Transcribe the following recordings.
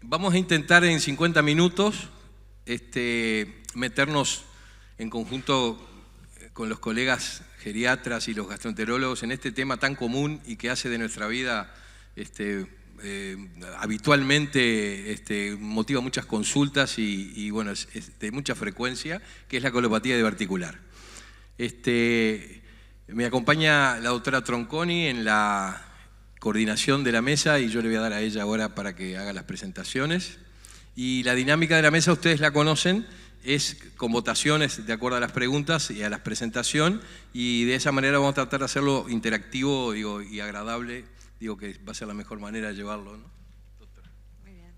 Vamos a intentar en 50 minutos meternos en conjunto con los colegas geriatras y los gastroenterólogos en este tema tan común y que hace de nuestra vida habitualmente motiva muchas consultas y bueno, es de mucha frecuencia, que es la colopatía diverticular. Me acompaña la doctora Tronconi en la coordinación de la mesa y yo le voy a dar a ella ahora para que haga las presentaciones. Y la dinámica de la mesa ustedes la conocen, es con votaciones de acuerdo a las preguntas y a la presentación, y de esa manera vamos a tratar de hacerlo interactivo y agradable, que va a ser la mejor manera de llevarlo, ¿no? Doctora. Muy bien.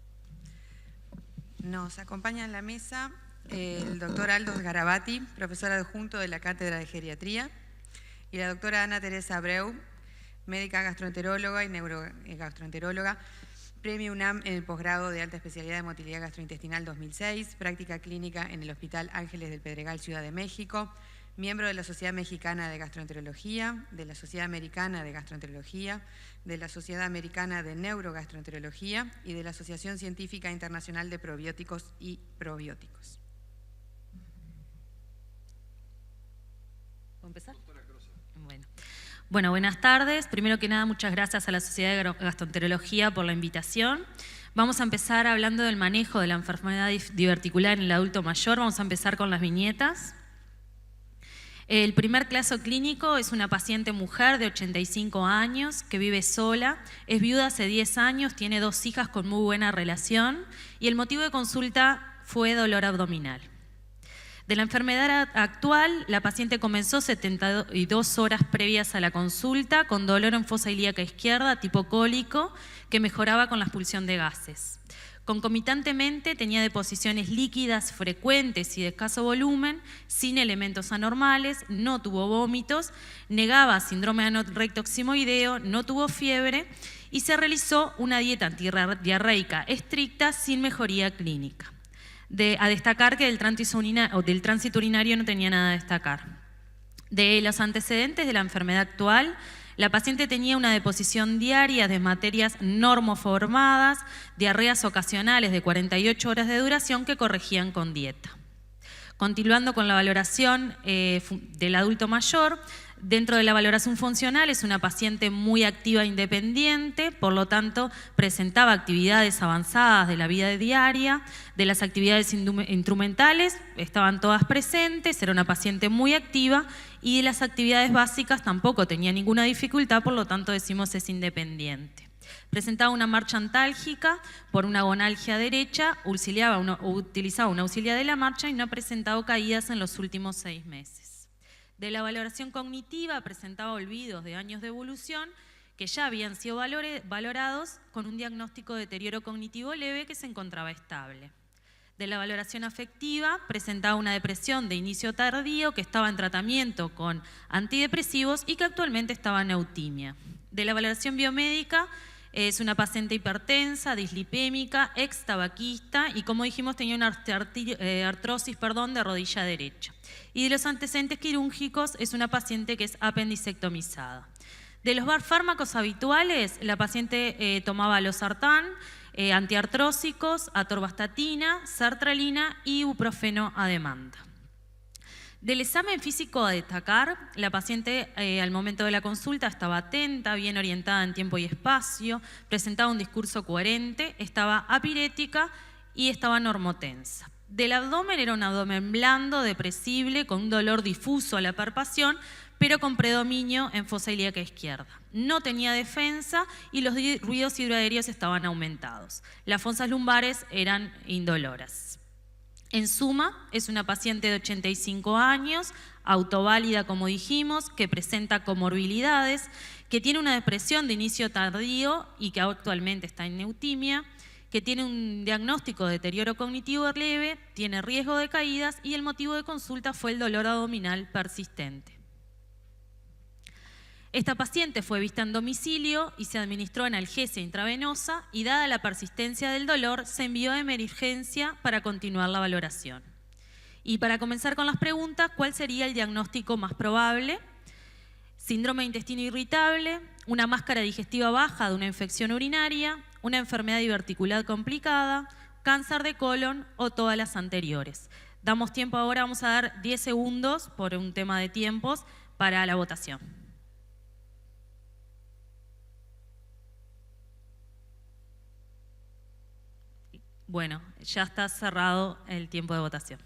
Nos acompaña en la mesa el doctor Aldo Sgarabati, profesor adjunto de la Cátedra de Geriatría, y la doctora Ana Teresa Abreu, médica gastroenteróloga y neurogastroenteróloga, Premio UNAM en el posgrado de alta especialidad de motilidad gastrointestinal 2006, práctica clínica en el Hospital Ángeles del Pedregal, Ciudad de México, miembro de la Sociedad Mexicana de Gastroenterología, de la Sociedad Americana de Gastroenterología, de la Sociedad Americana de Neurogastroenterología y de la Asociación Científica Internacional de Probióticos y Probióticos. ¿Puedo empezar? Bueno, buenas tardes. Primero que nada, muchas gracias a la Sociedad de Gastroenterología por la invitación. Vamos a empezar hablando del manejo de la enfermedad diverticular en el adulto mayor. Vamos a empezar con las viñetas. El primer caso clínico es una paciente mujer de 85 años que vive sola, es viuda hace 10 años, tiene 2 hijas con muy buena relación y el motivo de consulta fue dolor abdominal. De la enfermedad actual, la paciente comenzó 72 horas previas a la consulta con dolor en fosa ilíaca izquierda tipo cólico que mejoraba con la expulsión de gases. Concomitantemente tenía deposiciones líquidas frecuentes y de escaso volumen, sin elementos anormales, no tuvo vómitos, negaba síndrome anorrecto-oximoideo, no tuvo fiebre y se realizó una dieta antidiarreica estricta sin mejoría clínica. A destacar que del tránsito urinario no tenía nada a destacar. De los antecedentes de la enfermedad actual, la paciente tenía una deposición diaria de materias normoformadas, diarreas ocasionales de 48 horas de duración que corregían con dieta. Continuando con la valoración del adulto mayor, dentro de la valoración funcional es una paciente muy activa e independiente, por lo tanto presentaba actividades avanzadas de la vida diaria, de las actividades instrumentales estaban todas presentes, era una paciente muy activa y de las actividades básicas tampoco tenía ninguna dificultad, por lo tanto decimos es independiente. Presentaba una marcha antálgica por una gonalgia derecha, utilizaba una auxiliar de la marcha y no ha presentado caídas en los últimos 6 meses. De la valoración cognitiva presentaba olvidos de años de evolución que ya habían sido valorados con un diagnóstico de deterioro cognitivo leve que se encontraba estable. De la valoración afectiva presentaba una depresión de inicio tardío que estaba en tratamiento con antidepresivos y que actualmente estaba en eutimia. De la valoración biomédica es una paciente hipertensa, dislipémica, ex-tabaquista y, como dijimos, tenía una artrosis de rodilla derecha. Y de los antecedentes quirúrgicos es una paciente que es apendicectomizada. De los fármacos habituales, la paciente tomaba losartán, antiartrósicos, atorvastatina, sertralina y ibuprofeno a demanda. Del examen físico a destacar, la paciente al momento de la consulta estaba atenta, bien orientada en tiempo y espacio, presentaba un discurso coherente, estaba apirética y estaba normotensa. Del abdomen era un abdomen blando, depresible, con un dolor difuso a la palpación, pero con predominio en fosa ilíaca izquierda. No tenía defensa y los ruidos hidroaéreos estaban aumentados. Las fosas lumbares eran indoloras. En suma, es una paciente de 85 años, autoválida como dijimos, que presenta comorbilidades, que tiene una depresión de inicio tardío y que actualmente está en eutimia, que tiene un diagnóstico de deterioro cognitivo leve, tiene riesgo de caídas y el motivo de consulta fue el dolor abdominal persistente. Esta paciente fue vista en domicilio y se administró analgesia intravenosa y dada la persistencia del dolor se envió de emergencia para continuar la valoración. Y para comenzar con las preguntas, ¿cuál sería el diagnóstico más probable? Síndrome de intestino irritable, una máscara digestiva baja de una infección urinaria, una enfermedad diverticular complicada, cáncer de colon o todas las anteriores. Damos tiempo ahora, vamos a dar 10 segundos por un tema de tiempos para la votación. Bueno, ya está cerrado el tiempo de votación.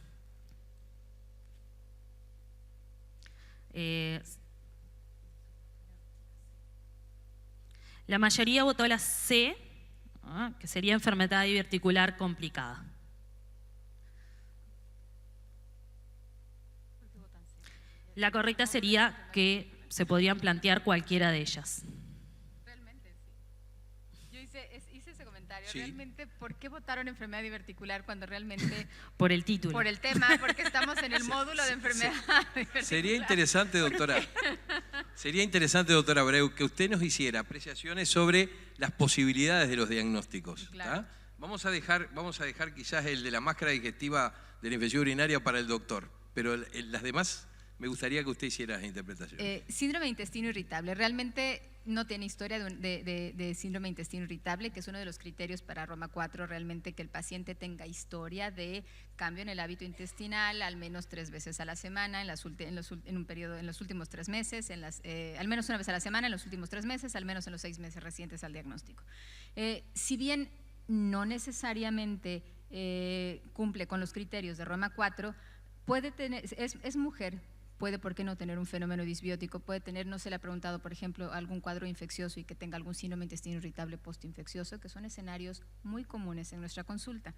La mayoría votó la C, que sería enfermedad diverticular complicada. La correcta sería que se podrían plantear cualquiera de ellas. Realmente, sí. Yo hice ese comentario. Sí. Realmente, ¿por qué votaron enfermedad diverticular cuando realmente... Por el título. Por el tema, porque estamos en el módulo de enfermedad diverticular. Sería interesante, doctora Abreu, que usted nos hiciera apreciaciones sobre las posibilidades de los diagnósticos. Claro. Vamos a dejar quizás el de la máscara digestiva de la infección urinaria para el doctor, pero las demás me gustaría que usted hiciera las interpretaciones. Síndrome de intestino irritable. Realmente no tiene historia de síndrome de intestino irritable, que es uno de los criterios para Roma 4, realmente que el paciente tenga historia de cambio en el hábito intestinal al menos 3 veces a la semana, en un periodo, en los últimos 3 meses, al menos una vez a la semana en los últimos 3 meses, al menos en los 6 meses recientes al diagnóstico. Si bien no necesariamente cumple con los criterios de Roma 4, puede tener, es mujer, puede, ¿por qué no?, tener un fenómeno disbiótico, puede tener, no se le ha preguntado, por ejemplo, algún cuadro infeccioso y que tenga algún síndrome de intestino irritable postinfeccioso, que son escenarios muy comunes en nuestra consulta.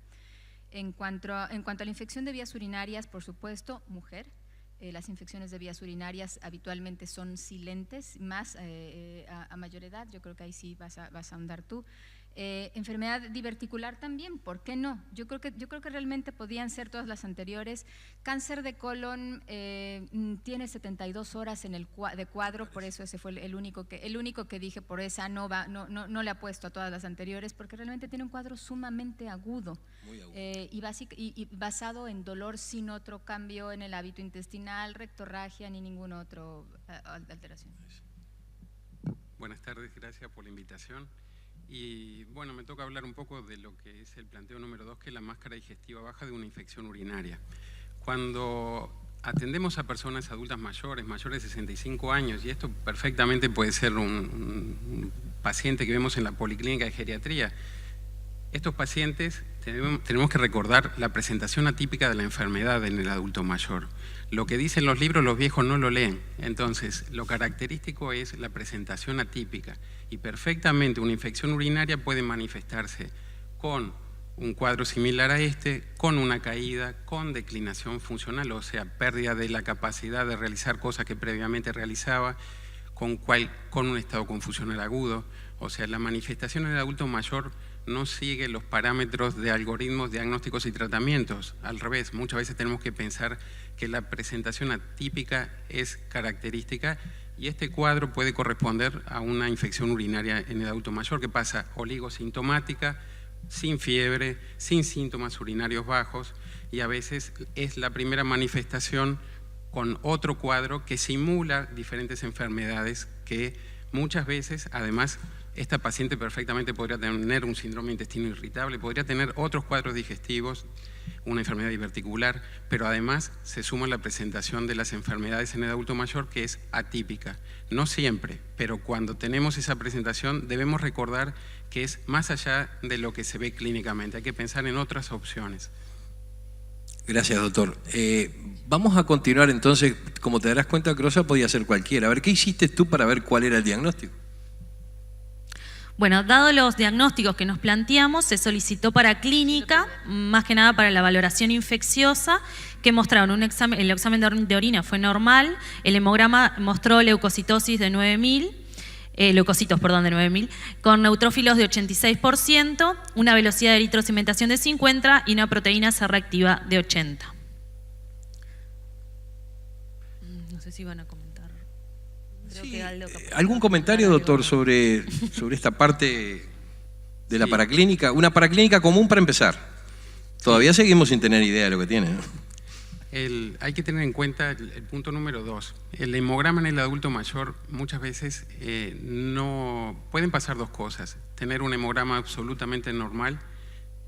En cuanto a la infección de vías urinarias, por supuesto, mujer. Las infecciones de vías urinarias habitualmente son silentes, más a mayor edad, yo creo que ahí sí vas a ahondar tú. Enfermedad diverticular también, ¿por qué no? Yo creo que realmente podían ser todas las anteriores. Cáncer de colon tiene 72 horas en de cuadro, por eso ese fue el único que dije, por esa no le apuesto a todas las anteriores, porque realmente tiene un cuadro sumamente agudo. Muy agudo. Y basado en dolor sin otro cambio en el hábito intestinal, rectorragia ni ninguna otra alteración. Buenas tardes, gracias por la invitación. Y bueno, me toca hablar un poco de lo que es el planteo número 2, que es la máscara digestiva baja de una infección urinaria. Cuando atendemos a personas adultas mayores de 65 años, y esto perfectamente puede ser un paciente que vemos en la policlínica de geriatría, estos pacientes tenemos que recordar la presentación atípica de la enfermedad en el adulto mayor. Lo que dicen los libros, los viejos no lo leen. Entonces, lo característico es la presentación atípica. Y perfectamente una infección urinaria puede manifestarse con un cuadro similar a este, con una caída, con declinación funcional, o sea, pérdida de la capacidad de realizar cosas que previamente realizaba, con un estado confusional agudo. O sea, la manifestación en el adulto mayor no sigue los parámetros de algoritmos, diagnósticos y tratamientos. Al revés, muchas veces tenemos que pensar que la presentación atípica es característica y este cuadro puede corresponder a una infección urinaria en el adulto mayor que pasa oligosintomática, sin fiebre, sin síntomas urinarios bajos, y a veces es la primera manifestación con otro cuadro que simula diferentes enfermedades que muchas veces, además, esta paciente perfectamente podría tener un síndrome de intestino irritable, podría tener otros cuadros digestivos, una enfermedad diverticular, pero además se suma la presentación de las enfermedades en el adulto mayor, que es atípica. No siempre, pero cuando tenemos esa presentación debemos recordar que es más allá de lo que se ve clínicamente, hay que pensar en otras opciones. Gracias, doctor. Vamos a continuar entonces, como te darás cuenta, Crosa podía ser cualquiera. A ver, ¿qué hiciste tú para ver cuál era el diagnóstico? Bueno, dado los diagnósticos que nos planteamos, se solicitó para clínica, más que nada para la valoración infecciosa, que mostraron el examen de orina fue normal, el hemograma mostró leucocitosis de 9.000, leucocitos, perdón, de 9.000, con neutrófilos de 86%, una velocidad de eritrocimentación de 50 y una proteína C reactiva de 80. No sé si van a comentar. Sí. ¿Algún comentario, doctor, sobre esta parte de la paraclínica? Una paraclínica común para empezar. Todavía seguimos sin tener idea de lo que tiene, ¿no? Hay que tener en cuenta el punto número 2. El hemograma en el adulto mayor muchas veces no pueden pasar dos cosas. Tener un hemograma absolutamente normal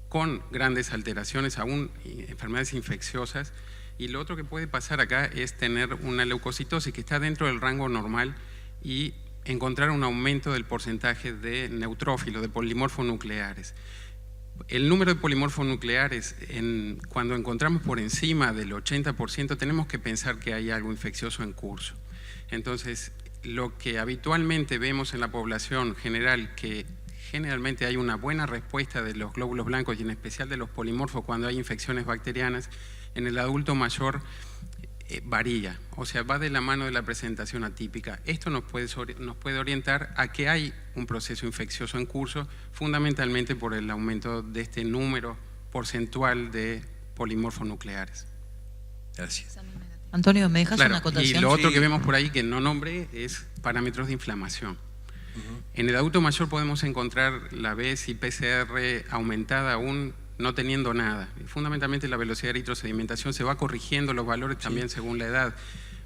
con grandes alteraciones, aún enfermedades infecciosas. Y lo otro que puede pasar acá es tener una leucocitosis que está dentro del rango normal y encontrar un aumento del porcentaje de neutrófilos, de polimorfonucleares. El número de polimorfonucleares, cuando encontramos por encima del 80%, tenemos que pensar que hay algo infeccioso en curso. Entonces, lo que habitualmente vemos en la población general, que generalmente hay una buena respuesta de los glóbulos blancos y en especial de los polimorfos cuando hay infecciones bacterianas, en el adulto mayor varía, o sea, va de la mano de la presentación atípica. Esto nos puede orientar a que hay un proceso infeccioso en curso, fundamentalmente por el aumento de este número porcentual de polimorfonucleares. Gracias. Antonio, ¿me dejas Claro, una acotación? y lo otro que vemos por ahí que no nombré es parámetros de inflamación. En el adulto mayor podemos encontrar la BES y PCR aumentada aún no teniendo nada. Fundamentalmente la velocidad de eritrosedimentación se va corrigiendo los valores también según la edad.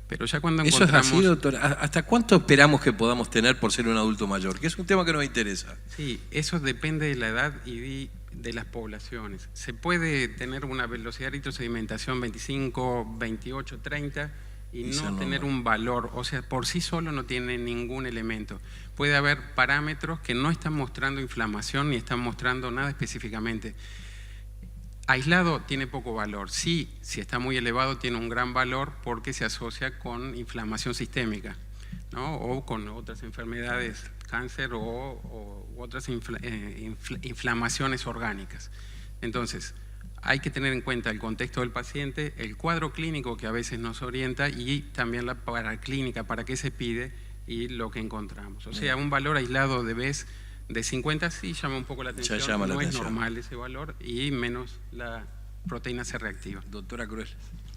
Pero ya cuando encontramos... ¿Eso es así, doctor? ¿Hasta cuánto esperamos que podamos tener por ser un adulto mayor? Que es un tema que nos interesa. Sí, eso depende de la edad y de las poblaciones. Se puede tener una velocidad de eritrosedimentación 25, 28, 30 y no tener un valor, o sea, por sí solo no tiene ningún elemento. Puede haber parámetros que no están mostrando inflamación ni están mostrando nada específicamente. Aislado tiene poco valor. Sí, si está muy elevado tiene un gran valor porque se asocia con inflamación sistémica, ¿no? O con otras enfermedades, cáncer o otras inflamaciones orgánicas. Entonces, hay que tener en cuenta el contexto del paciente, el cuadro clínico que a veces nos orienta y también la paraclínica, para qué se pide y lo que encontramos. O sea, un valor aislado de BES de 50 sí llama un poco la atención, no es normal ese valor y menos la proteína C reactiva. Doctora Cruel.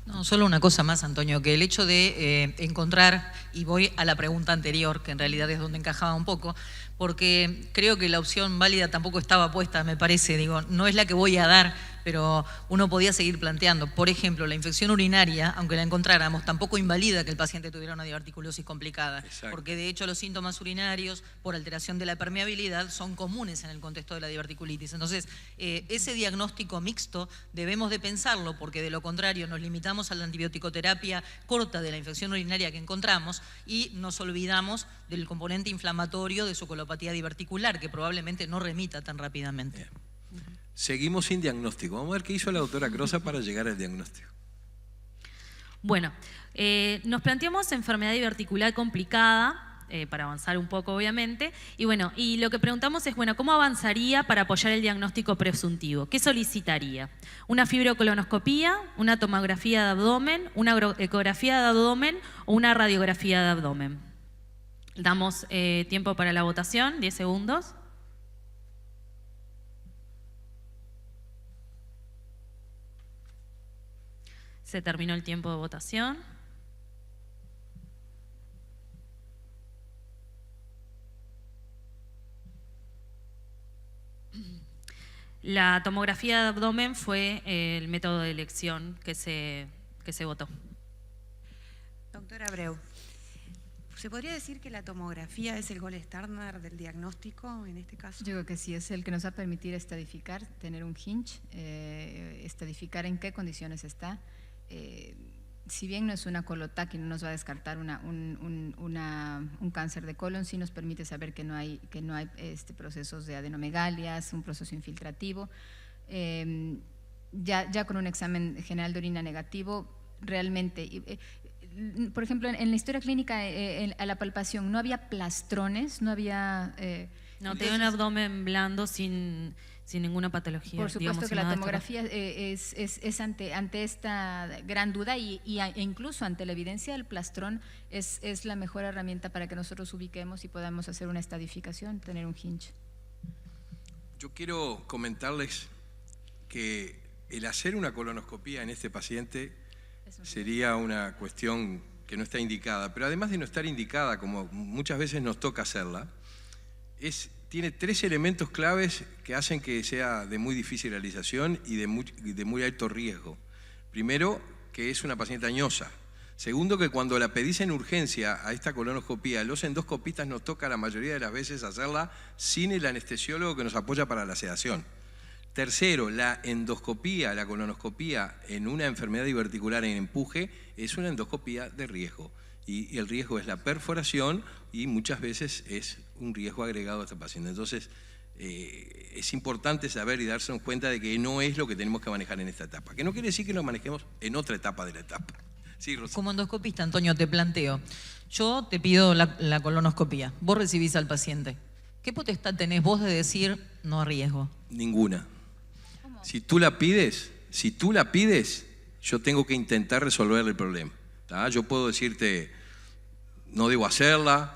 No, solo una cosa más, Antonio, que el hecho de encontrar, y voy a la pregunta anterior, que en realidad es donde encajaba un poco, porque creo que la opción válida tampoco estaba puesta, me parece, digo, no es la que voy a dar, pero uno podía seguir planteando. Por ejemplo, la infección urinaria, aunque la encontráramos, tampoco invalida que el paciente tuviera una diverticulosis complicada. Exacto. Porque de hecho los síntomas urinarios por alteración de la permeabilidad son comunes en el contexto de la diverticulitis. Entonces, ese diagnóstico mixto debemos de pensarlo, porque de lo contrario nos limitamos a la antibioticoterapia corta de la infección urinaria que encontramos y nos olvidamos del componente inflamatorio de su colopatía diverticular, que probablemente no remita tan rápidamente. Bien. Seguimos sin diagnóstico. Vamos a ver qué hizo la doctora Crosa para llegar al diagnóstico. Bueno, nos planteamos enfermedad diverticular complicada, para avanzar un poco obviamente, y bueno, y lo que preguntamos es, bueno, ¿cómo avanzaría para apoyar el diagnóstico presuntivo? ¿Qué solicitaría? ¿Una fibrocolonoscopía, una tomografía de abdomen, una ecografía de abdomen o una radiografía de abdomen? Damos tiempo para la votación, 10 segundos. Se terminó el tiempo de votación. La tomografía de abdomen fue el método de elección que se votó. Doctora Abreu, ¿se podría decir que la tomografía es el gold standard del diagnóstico en este caso? Yo creo que sí, es el que nos va a permitir estadificar, tener un hinge, estadificar en qué condiciones está. Si bien no es una colotac y no nos va a descartar un cáncer de colon, sí nos permite saber que no hay procesos de adenomegalias, un proceso infiltrativo. Ya con un examen general de orina negativo, realmente, por ejemplo, en la historia clínica, a la palpación, no había plastrones, no había... no, tenía un abdomen blando sin ninguna patología. Por supuesto que la tomografía es ante esta gran duda e incluso ante la evidencia del plastrón es la mejor herramienta para que nosotros ubiquemos y podamos hacer una estadificación, tener un hinge. Yo quiero comentarles que el hacer una colonoscopía en este paciente sería una cuestión que no está indicada, pero además de no estar indicada, como muchas veces nos toca hacerla, tiene 3 elementos claves que hacen que sea de muy difícil realización y de muy alto riesgo. Primero, que es una paciente añosa. Segundo, que cuando la pedís en urgencia a esta colonoscopía, los endoscopistas nos toca la mayoría de las veces hacerla sin el anestesiólogo que nos apoya para la sedación. Tercero, la endoscopía, la colonoscopía en una enfermedad diverticular en empuje es una endoscopía de riesgo. Y el riesgo es la perforación y muchas veces es un riesgo agregado a esta paciente. Entonces, es importante saber y darse cuenta de que no es lo que tenemos que manejar en esta etapa. Que no quiere decir que lo manejemos en otra etapa de la etapa. Sí, Rosa. Como endoscopista, Antonio, te planteo. Yo te pido la colonoscopía. Vos recibís al paciente. ¿Qué potestad tenés vos de decir no arriesgo? Ninguna. Si tú la pides, yo tengo que intentar resolver el problema. ¿Tá? Yo puedo decirte, no debo hacerla,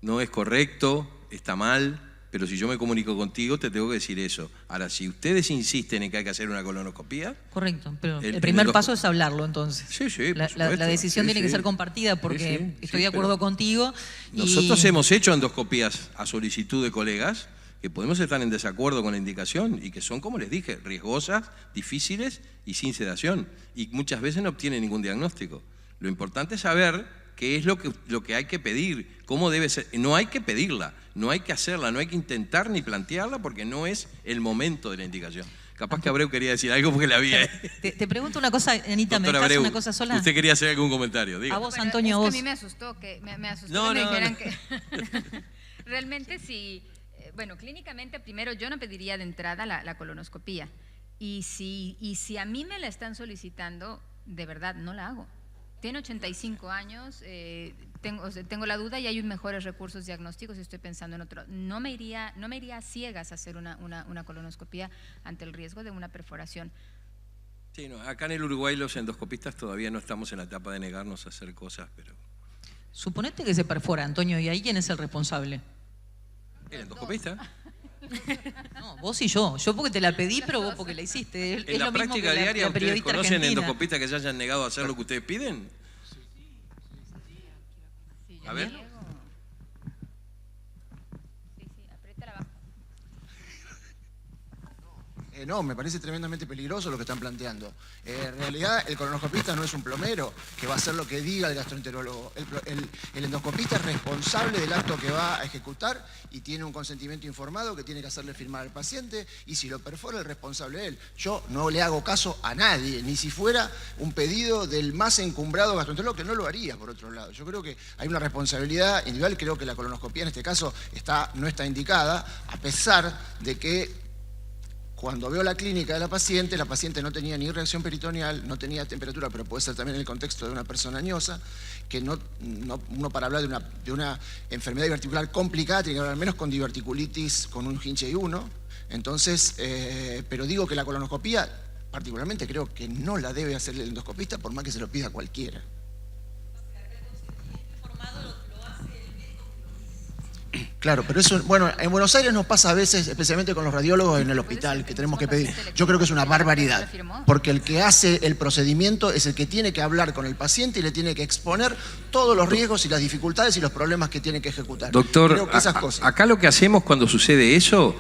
no es correcto, está mal, pero si yo me comunico contigo te tengo que decir eso. Ahora, si ustedes insisten en que hay que hacer una colonoscopía... Correcto, pero el primer paso es hablarlo entonces. Sí, la decisión tiene que ser compartida porque estoy de acuerdo contigo. Nosotros hemos hecho endoscopías a solicitud de colegas que podemos estar en desacuerdo con la indicación y que son, como les dije, riesgosas, difíciles y sin sedación. Y muchas veces no obtienen ningún diagnóstico. Lo importante es saber qué es lo que hay que pedir, cómo debe ser. No hay que pedirla, no hay que hacerla, no hay que intentar ni plantearla porque no es el momento de la indicación. Capaz que Abreu quería decir algo porque la vi ahí. Te pregunto una cosa, Anita, ¿me dejas una cosa sola? Usted quería hacer algún comentario, diga. A vos, Antonio, a vos. A mí me asustó que me dijeran que... Realmente sí... Bueno, clínicamente primero yo no pediría de entrada la colonoscopía y si a mí me la están solicitando, de verdad no la hago. Tiene 85 años, tengo la duda y hay mejores recursos diagnósticos y estoy pensando en otro. No me iría a ciegas a hacer una colonoscopía ante el riesgo de una perforación. Sí, no, acá en el Uruguay los endoscopistas todavía no estamos en la etapa de negarnos a hacer cosas, pero... Suponete que se perfora, Antonio, ¿y ahí quién es el responsable? ¿El endoscopista? No, vos y yo. Yo porque te la pedí, pero vos porque la hiciste. En la práctica diaria, ¿ustedes conocen endoscopistas que se hayan negado a hacer lo que ustedes piden? A ver. No, me parece tremendamente peligroso lo que están planteando. En realidad, el colonoscopista no es un plomero que va a hacer lo que diga el gastroenterólogo. El endoscopista es responsable del acto que va a ejecutar y tiene un consentimiento informado que tiene que hacerle firmar al paciente y si lo perfora, el responsable es él. Yo no le hago caso a nadie, ni si fuera un pedido del más encumbrado gastroenterólogo, que no lo haría, por otro lado. Yo creo que hay una responsabilidad individual, creo que la colonoscopía en este caso no está indicada, a pesar de que cuando veo la clínica de la paciente no tenía ni reacción peritoneal, no tenía temperatura, pero puede ser también en el contexto de una persona añosa, que uno para hablar de una enfermedad diverticular complicada tiene que hablar al menos con diverticulitis, con un hinche 1. Entonces, pero digo que la colonoscopía, particularmente creo que no la debe hacer el endoscopista por más que se lo pida cualquiera. Claro, pero eso, bueno, en Buenos Aires nos pasa a veces, especialmente con los radiólogos en el hospital, que tenemos que pedir. Yo creo que es una barbaridad, porque el que hace el procedimiento es el que tiene que hablar con el paciente y le tiene que exponer todos los riesgos y las dificultades y los problemas que tiene que ejecutar. Doctor, acá lo que hacemos cuando sucede eso,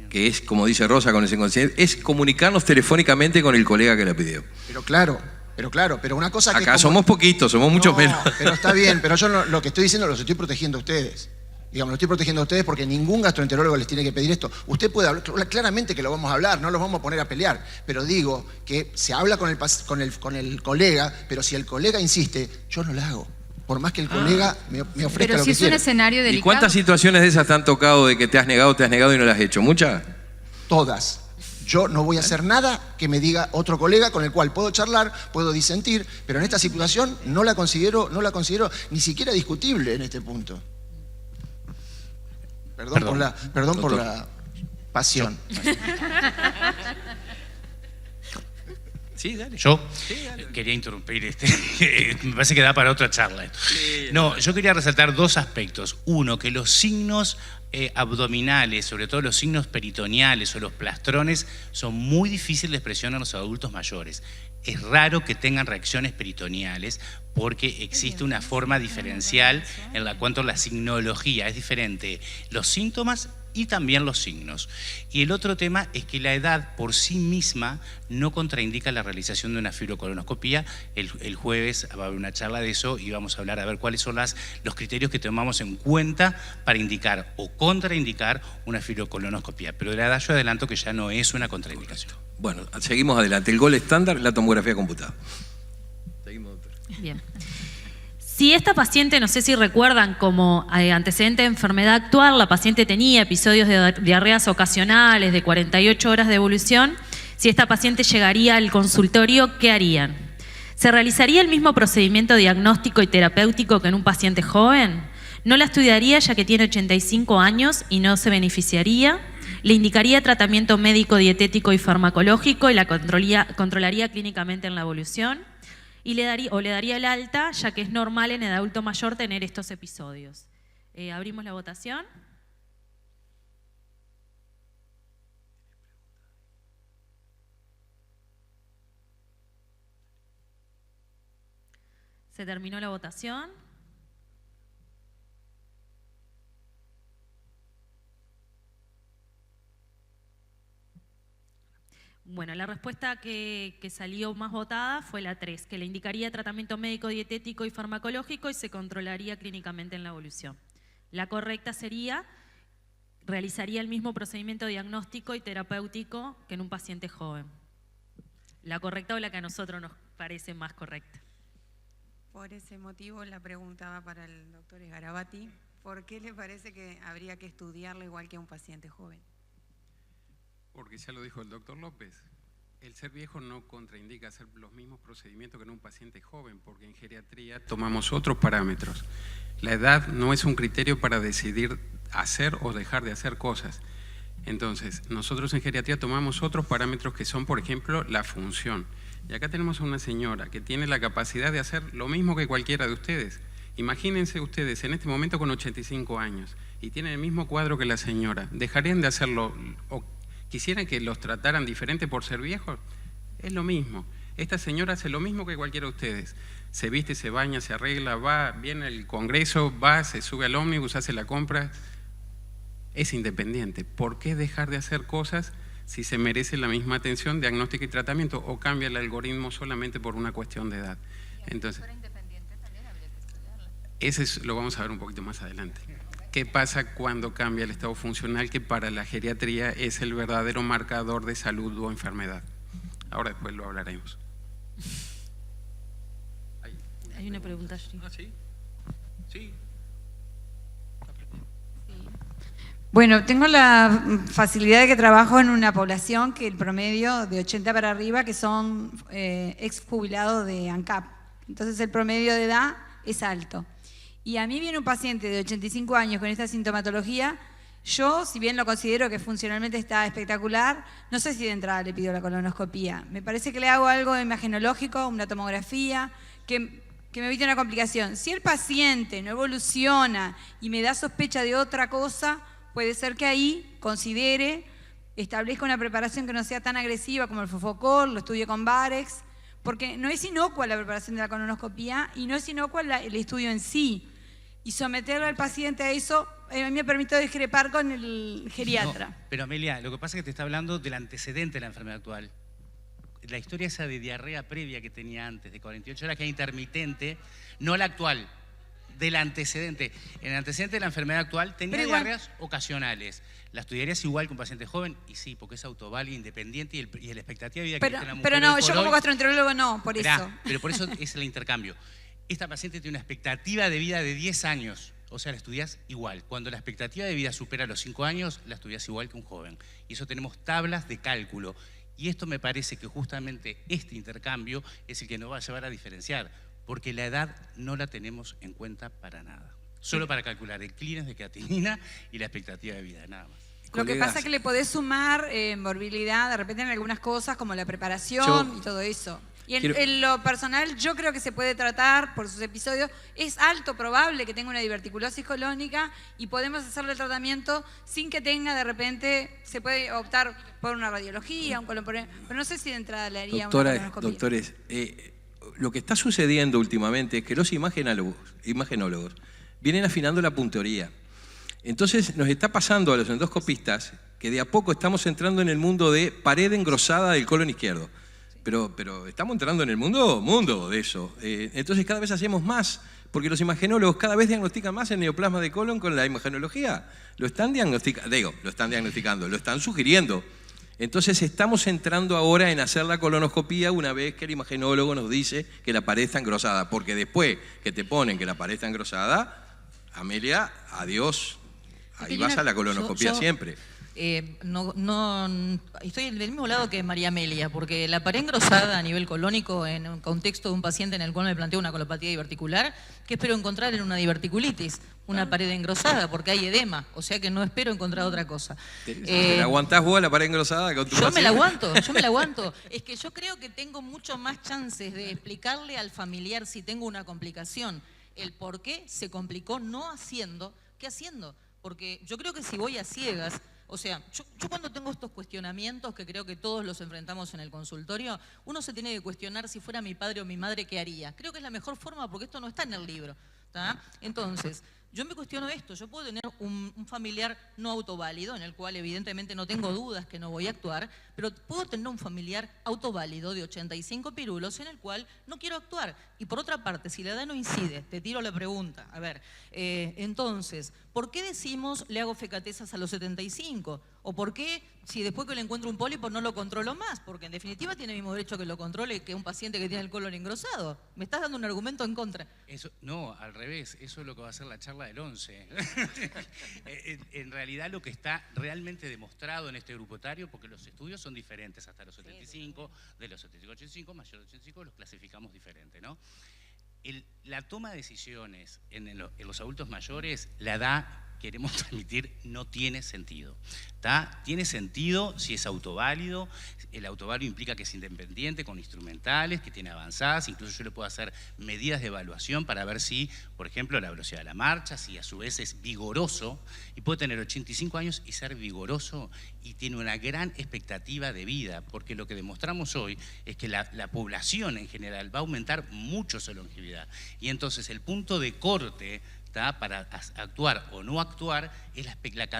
que es, como dice Rosa con ese consciente, es comunicarnos telefónicamente con el colega que la pidió. Pero una cosa que... Acá somos poquitos, somos muchos menos. Pero está bien, pero yo lo que estoy diciendo los estoy protegiendo a ustedes. Digamos, lo estoy protegiendo a ustedes porque ningún gastroenterólogo les tiene que pedir esto. Usted puede hablar, claramente que lo vamos a hablar, no los vamos a poner a pelear, pero digo que se habla con el colega, pero si el colega insiste, yo no la hago. Por más que el colega me ofrezca lo que quiera. Pero si es un escenario delicado... ¿Y cuántas situaciones de esas te han tocado de que te has negado y no las has hecho? ¿Muchas? Todas. Yo no voy a hacer nada que me diga otro colega con el cual puedo charlar, puedo disentir, pero en esta situación no la considero ni siquiera discutible en este punto. Perdón por la pasión. Sí, dale. Yo quería interrumpir, me parece que da para otra charla. No, yo quería resaltar dos aspectos. Uno, que los signos abdominales, sobre todo los signos peritoneales o los plastrones, son muy difíciles de expresión en los adultos mayores. Es raro que tengan reacciones peritoneales porque existe una forma diferencial en la cuanto la signología es diferente, los síntomas y también los signos. Y el otro tema es que la edad por sí misma no contraindica la realización de una fibrocolonoscopía. El jueves va a haber una charla de eso y vamos a hablar a ver cuáles son los criterios que tomamos en cuenta para indicar o contraindicar una fibrocolonoscopía. Pero de la edad yo adelanto que ya no es una contraindicación. Bueno, seguimos adelante. El gol estándar es la tomografía computada. Seguimos, doctor. Bien. Si esta paciente, no sé si recuerdan, como antecedente de enfermedad actual, la paciente tenía episodios de diarreas ocasionales de 48 horas de evolución, si esta paciente llegaría al consultorio, ¿qué harían? ¿Se realizaría el mismo procedimiento diagnóstico y terapéutico que en un paciente joven? ¿No la estudiaría ya que tiene 85 años y no se beneficiaría? ¿Le indicaría tratamiento médico, dietético y farmacológico y la controlaría clínicamente en la evolución? Y le daría el alta, ya que es normal en el adulto mayor tener estos episodios. Abrimos la votación. Se terminó la votación. Bueno, la respuesta que salió más votada fue la 3, que le indicaría tratamiento médico, dietético y farmacológico y se controlaría clínicamente en la evolución. La correcta sería, realizaría el mismo procedimiento diagnóstico y terapéutico que en un paciente joven. La correcta o la que a nosotros nos parece más correcta. Por ese motivo la pregunta va para el doctor Garabati. ¿Por qué le parece que habría que estudiarlo igual que a un paciente joven? Porque ya lo dijo el doctor López, el ser viejo no contraindica hacer los mismos procedimientos que en un paciente joven, porque en geriatría tomamos otros parámetros. La edad no es un criterio para decidir hacer o dejar de hacer cosas. Entonces, nosotros en geriatría tomamos otros parámetros que son, por ejemplo, la función. Y acá tenemos a una señora que tiene la capacidad de hacer lo mismo que cualquiera de ustedes. Imagínense ustedes en este momento con 85 años y tienen el mismo cuadro que la señora. ¿Dejarían de hacerlo o quisieran que los trataran diferente por ser viejos? Es lo mismo. Esta señora hace lo mismo que cualquiera de ustedes. Se viste, se baña, se arregla, va, viene al congreso, va, se sube al ómnibus, hace la compra. Es independiente. ¿Por qué dejar de hacer cosas si se merece la misma atención, diagnóstico y tratamiento, o cambia el algoritmo solamente por una cuestión de edad? Entonces, ese lo vamos a ver un poquito más adelante. ¿Qué pasa cuando cambia el estado funcional, que para la geriatría es el verdadero marcador de salud o enfermedad? Ahora después lo hablaremos. Hay una pregunta allí. ¿Ah, sí? Sí. Bueno, tengo la facilidad de que trabajo en una población que el promedio de 80 para arriba, que son ex jubilados de ANCAP. Entonces el promedio de edad es alto. Y a mí viene un paciente de 85 años con esta sintomatología. Yo, si bien lo considero que funcionalmente está espectacular, no sé si de entrada le pido la colonoscopía. Me parece que le hago algo imagenológico, una tomografía, que me evite una complicación. Si el paciente no evoluciona y me da sospecha de otra cosa, puede ser que ahí considere, establezca una preparación que no sea tan agresiva como el Fofocol, lo estudie con Varex, porque no es inocua la preparación de la colonoscopía y no es inocua el estudio en sí. Y someterlo al paciente a eso, a mí me permitió discrepar con el geriatra. No, pero Amelia, lo que pasa es que te está hablando del antecedente de la enfermedad actual. La historia esa de diarrea previa que tenía antes, de 48 horas, que es intermitente, no la actual, del antecedente. En el antecedente de la enfermedad actual tenía diarreas ocasionales. ¿La estudiarías igual que un paciente joven? Y sí, porque es autoválida, independiente y la expectativa de vida que tiene la mujer. Pero no, yo como gastroenterólogo no, por eso. Pero por eso es el intercambio. Esta paciente tiene una expectativa de vida de 10 años. O sea, la estudias igual. Cuando la expectativa de vida supera los 5 años, la estudias igual que un joven. Y eso tenemos tablas de cálculo. Y esto me parece que justamente este intercambio es el que nos va a llevar a diferenciar, porque la edad no la tenemos en cuenta para nada. Solo para calcular el clearance de creatinina y la expectativa de vida, nada más. Lo que pasa es que le podés sumar morbilidad de repente en algunas cosas como la preparación y todo eso. Y en lo personal yo creo que se puede tratar por sus episodios. Es alto probable que tenga una diverticulosis colónica y podemos hacerle el tratamiento sin que tenga de repente, se puede optar por una radiología, un colon, pero no sé si de entrada le haría una colonoscopia. Doctores, lo que está sucediendo últimamente es que los imagenólogos vienen afinando la puntería. Entonces nos está pasando a los endoscopistas que de a poco estamos entrando en el mundo de pared engrosada del colon izquierdo. Pero estamos entrando en el mundo de eso. Entonces cada vez hacemos más, porque los imagenólogos cada vez diagnostican más el neoplasma de colon con la imagenología. Lo están diagnosticando, lo están sugiriendo. Entonces estamos entrando ahora en hacer la colonoscopía una vez que el imagenólogo nos dice que la pared está engrosada, porque después que te ponen que la pared está engrosada, Amelia, adiós. Ahí vas a la colonoscopía siempre. Estoy del mismo lado que María Amelia, porque la pared engrosada a nivel colónico, en un contexto de un paciente en el cual me planteo una colopatía diverticular, ¿qué espero encontrar en una diverticulitis? Una pared engrosada, porque hay edema, o sea que no espero encontrar otra cosa. ¿Te la aguantás vos la pared engrosada con tu Yo me la paciente? aguanto. Es que yo creo que tengo mucho más chances de explicarle al familiar si tengo una complicación, el por qué se complicó no haciendo, que haciendo. Porque yo creo que si voy a ciegas, o sea, yo cuando tengo estos cuestionamientos, que creo que todos los enfrentamos en el consultorio, uno se tiene que cuestionar si fuera mi padre o mi madre, ¿qué haría? Creo que es la mejor forma porque esto no está en el libro, ¿tá? Entonces, yo me cuestiono esto, yo puedo tener un familiar no autoválido, en el cual evidentemente no tengo dudas que no voy a actuar, pero puedo tener un familiar autoválido de 85 pirulos en el cual no quiero actuar. Y por otra parte, si la edad no incide, te tiro la pregunta, a ver, entonces, ¿por qué decimos le hago fecatezas a los 75? ¿O por qué, si después que le encuentro un pólipo no lo controlo más? Porque en definitiva tiene el mismo derecho que lo controle que un paciente que tiene el colon engrosado. Me estás dando un argumento en contra. Eso, no, al revés, eso es lo que va a ser la charla del 11. En realidad lo que está realmente demostrado en este grupo etario, porque los estudios son diferentes hasta los 75, de los 75 a 85, mayor de 85 los clasificamos diferente, ¿no? La toma de decisiones en los adultos mayores, la edad, queremos transmitir, no tiene sentido. ¿Tá? Tiene sentido si es autoválido. El autoválido implica que es independiente, con instrumentales, que tiene avanzadas. Incluso yo le puedo hacer medidas de evaluación para ver si, por ejemplo, la velocidad de la marcha, si a su vez es vigoroso. Y puede tener 85 años y ser vigoroso y tiene una gran expectativa de vida. Porque lo que demostramos hoy es que la población en general va a aumentar mucho su longevidad. Y entonces el punto de corte para actuar o no actuar es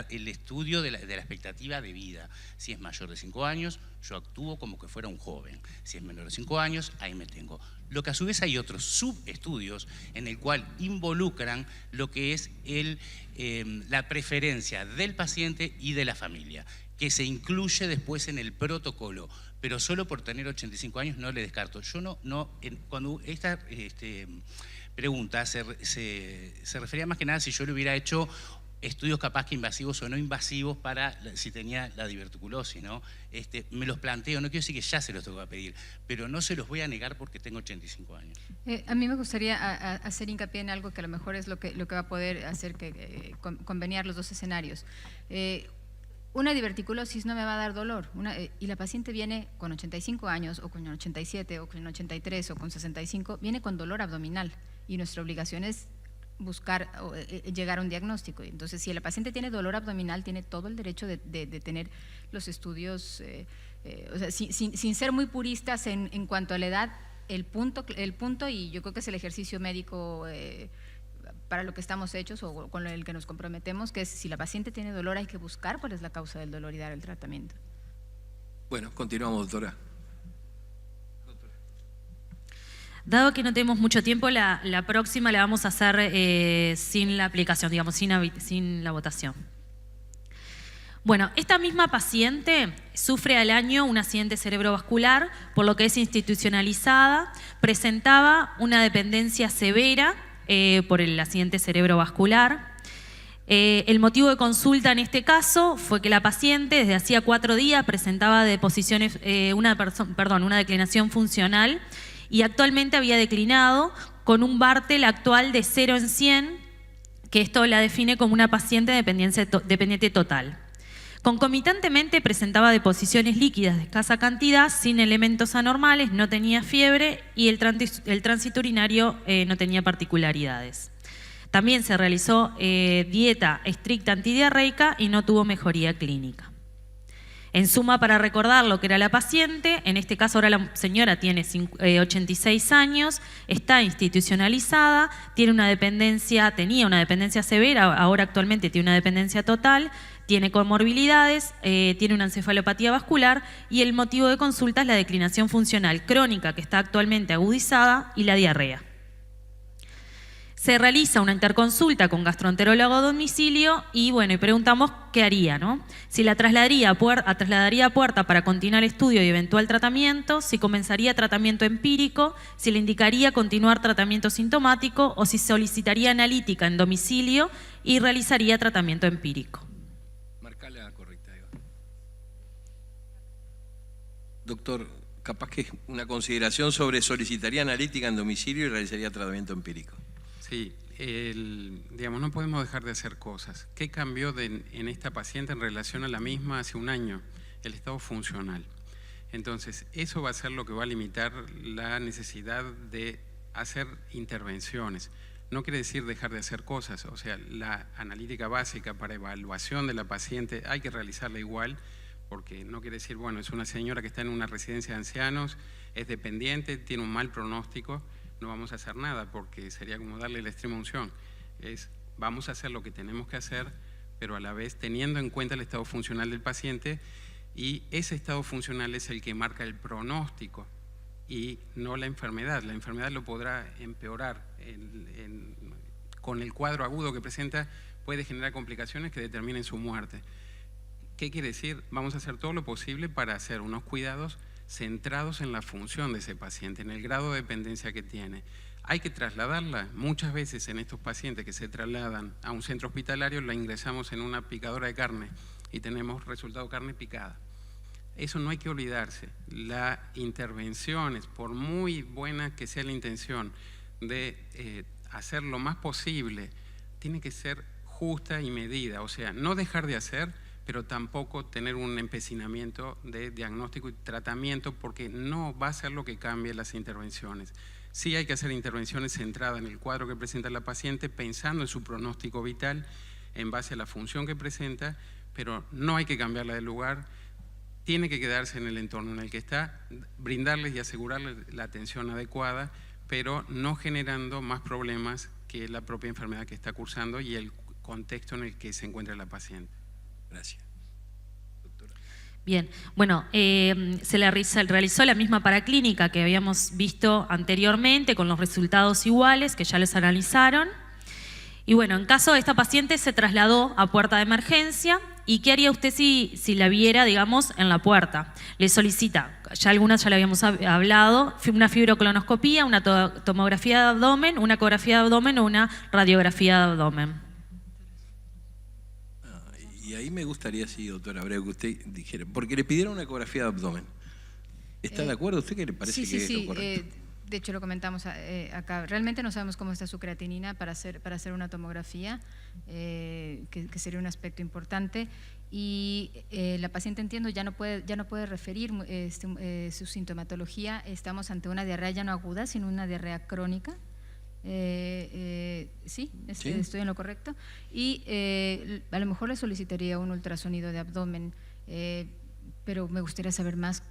el estudio de la expectativa de vida. Si es mayor de 5 años, yo actúo como que fuera un joven. Si es menor de 5 años, ahí me tengo. Lo que a su vez hay otros subestudios en el cual involucran lo que es la preferencia del paciente y de la familia, que se incluye después en el protocolo, pero solo por tener 85 años no le descarto. Yo cuando esta pregunta se refería más que nada si yo le hubiera hecho estudios capaz que invasivos o no invasivos para si tenía la diverticulosis, ¿no? Me los planteo, no quiero decir que ya se los tengo que pedir, pero no se los voy a negar porque tengo 85 años. A mí me gustaría hacer hincapié en algo que a lo mejor es lo que va a poder hacer conveniar los dos escenarios. Una diverticulosis no me va a dar dolor y la paciente viene con 85 años o con 87 o con 83 o con 65, viene con dolor abdominal y nuestra obligación es buscar llegar a un diagnóstico. Entonces, si la paciente tiene dolor abdominal, tiene todo el derecho de tener los estudios, o sea, sin ser muy puristas en cuanto a la edad, el punto, y yo creo que es el ejercicio médico para lo que estamos hechos o con el que nos comprometemos, que es si la paciente tiene dolor hay que buscar cuál es la causa del dolor y dar el tratamiento. Bueno, continuamos, doctora. Dado que no tenemos mucho tiempo, la próxima la vamos a hacer sin la aplicación, digamos, sin la votación. Bueno, esta misma paciente sufre al año un accidente cerebrovascular, por lo que es institucionalizada, presentaba una dependencia severa por el accidente cerebrovascular. El motivo de consulta en este caso fue que la paciente desde hacía 4 días presentaba una declinación funcional y actualmente había declinado con un Bartel actual de 0 en 100, que esto la define como una paciente dependiente total. Concomitantemente presentaba deposiciones líquidas de escasa cantidad, sin elementos anormales, no tenía fiebre y el tránsito urinario no tenía particularidades. También se realizó dieta estricta antidiarreica y no tuvo mejoría clínica. En suma, para recordar lo que era la paciente, en este caso ahora la señora tiene 86 años, está institucionalizada, tenía una dependencia severa, ahora actualmente tiene una dependencia total, tiene comorbilidades, tiene una encefalopatía vascular y el motivo de consulta es la declinación funcional crónica que está actualmente agudizada y la diarrea. Se realiza una interconsulta con gastroenterólogo a domicilio y bueno, y preguntamos qué haría, ¿no? Si la trasladaría a puerta para continuar estudio y eventual tratamiento, si comenzaría tratamiento empírico, si le indicaría continuar tratamiento sintomático o si solicitaría analítica en domicilio y realizaría tratamiento empírico. Marcala correcta, Eva. Doctor, capaz que una consideración sobre solicitaría analítica en domicilio y realizaría tratamiento empírico. Sí, digamos, no podemos dejar de hacer cosas. ¿Qué cambió en esta paciente en relación a la misma hace un año? El estado funcional. Entonces, eso va a ser lo que va a limitar la necesidad de hacer intervenciones. No quiere decir dejar de hacer cosas, o sea, la analítica básica para evaluación de la paciente hay que realizarla igual, porque no quiere decir, bueno, es una señora que está en una residencia de ancianos, es dependiente, tiene un mal pronóstico, no vamos a hacer nada porque sería como darle la extrema unción. Vamos a hacer lo que tenemos que hacer, pero a la vez teniendo en cuenta el estado funcional del paciente, y ese estado funcional es el que marca el pronóstico y no la enfermedad. La enfermedad lo podrá empeorar. Con el cuadro agudo que presenta puede generar complicaciones que determinen su muerte. ¿Qué quiere decir? Vamos a hacer todo lo posible para hacer unos cuidados centrados en la función de ese paciente, en el grado de dependencia que tiene. Hay que trasladarla. Muchas veces en estos pacientes que se trasladan a un centro hospitalario la ingresamos en una picadora de carne y tenemos resultado carne picada. Eso no hay que olvidarse. Las intervenciones, por muy buena que sea la intención de hacer lo más posible, tiene que ser justa y medida, o sea, no dejar de hacer, pero tampoco tener un empecinamiento de diagnóstico y tratamiento, porque no va a ser lo que cambie las intervenciones. Sí hay que hacer intervenciones centradas en el cuadro que presenta la paciente, pensando en su pronóstico vital, en base a la función que presenta, pero no hay que cambiarla de lugar, tiene que quedarse en el entorno en el que está, brindarles y asegurarles la atención adecuada, pero no generando más problemas que la propia enfermedad que está cursando y el contexto en el que se encuentra la paciente. Gracias. Doctora. Bien, bueno, se realizó la misma paraclínica que habíamos visto anteriormente con los resultados iguales que ya les analizaron. Y bueno, en caso de esta paciente se trasladó a puerta de emergencia. ¿Y qué haría usted si la viera, digamos, en la puerta? Le solicita, ya algunas ya le habíamos hablado, una fibrocolonoscopía, una tomografía de abdomen, una ecografía de abdomen o una radiografía de abdomen. Y ahí me gustaría, sí, doctora Abreu, que usted dijera, porque le pidieron una ecografía de abdomen. ¿Está de acuerdo usted que le parece que es lo correcto? De hecho, lo comentamos acá. Realmente no sabemos cómo está su creatinina para hacer una tomografía, que sería un aspecto importante. Y la paciente, entiendo, ya no puede referir su sintomatología. Estamos ante una diarrea ya no aguda, sino una diarrea crónica. Sí, estoy en lo correcto. Y a lo mejor le solicitaría un ultrasonido de abdomen, pero me gustaría saber más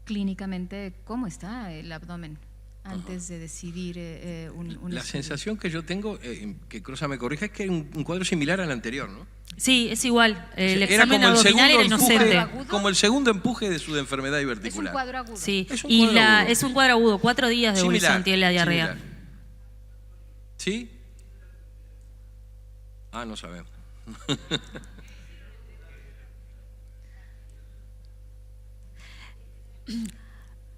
clínicamente cómo está el abdomen antes de decidir La sensación que yo tengo, que Crosa me corrija, es que es un cuadro similar al anterior, ¿no? Sí, es igual. El Era examen como el abdominal era segundo inocente. empuje, como el segundo empuje de su enfermedad diverticular. Es un cuadro agudo. Sí, Es un y cuadro agudo. es un cuadro agudo, 4 días de evolución tiene la diarrea. Similar. ¿Sí? Ah, no sabemos.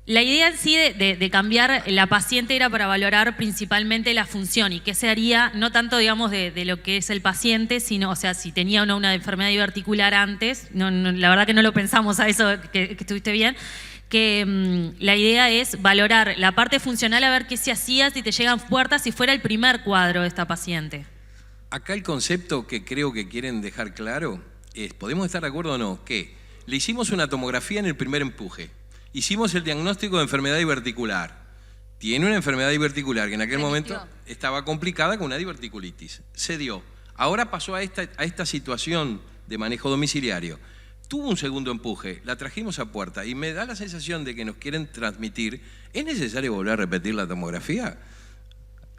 La idea en sí de cambiar la paciente era para valorar principalmente la función y qué se haría, no tanto digamos de lo que es el paciente, sino, o sea, si tenía o no una enfermedad diverticular antes, la verdad que no lo pensamos a eso, que estuviste bien, que la idea es valorar la parte funcional, a ver qué se hacía, si te llegan puertas, si fuera el primer cuadro de esta paciente. Acá el concepto que creo que quieren dejar claro es, ¿podemos estar de acuerdo o no? Que le hicimos una tomografía en el primer empuje. Hicimos el diagnóstico de enfermedad diverticular. Tiene una enfermedad diverticular que en aquel momento estaba complicada con una diverticulitis. Se dio. Ahora pasó a esta situación de manejo domiciliario. tuvo un segundo empuje, la trajimos a puerta y me da la sensación de que nos quieren transmitir, ¿es necesario volver a repetir la tomografía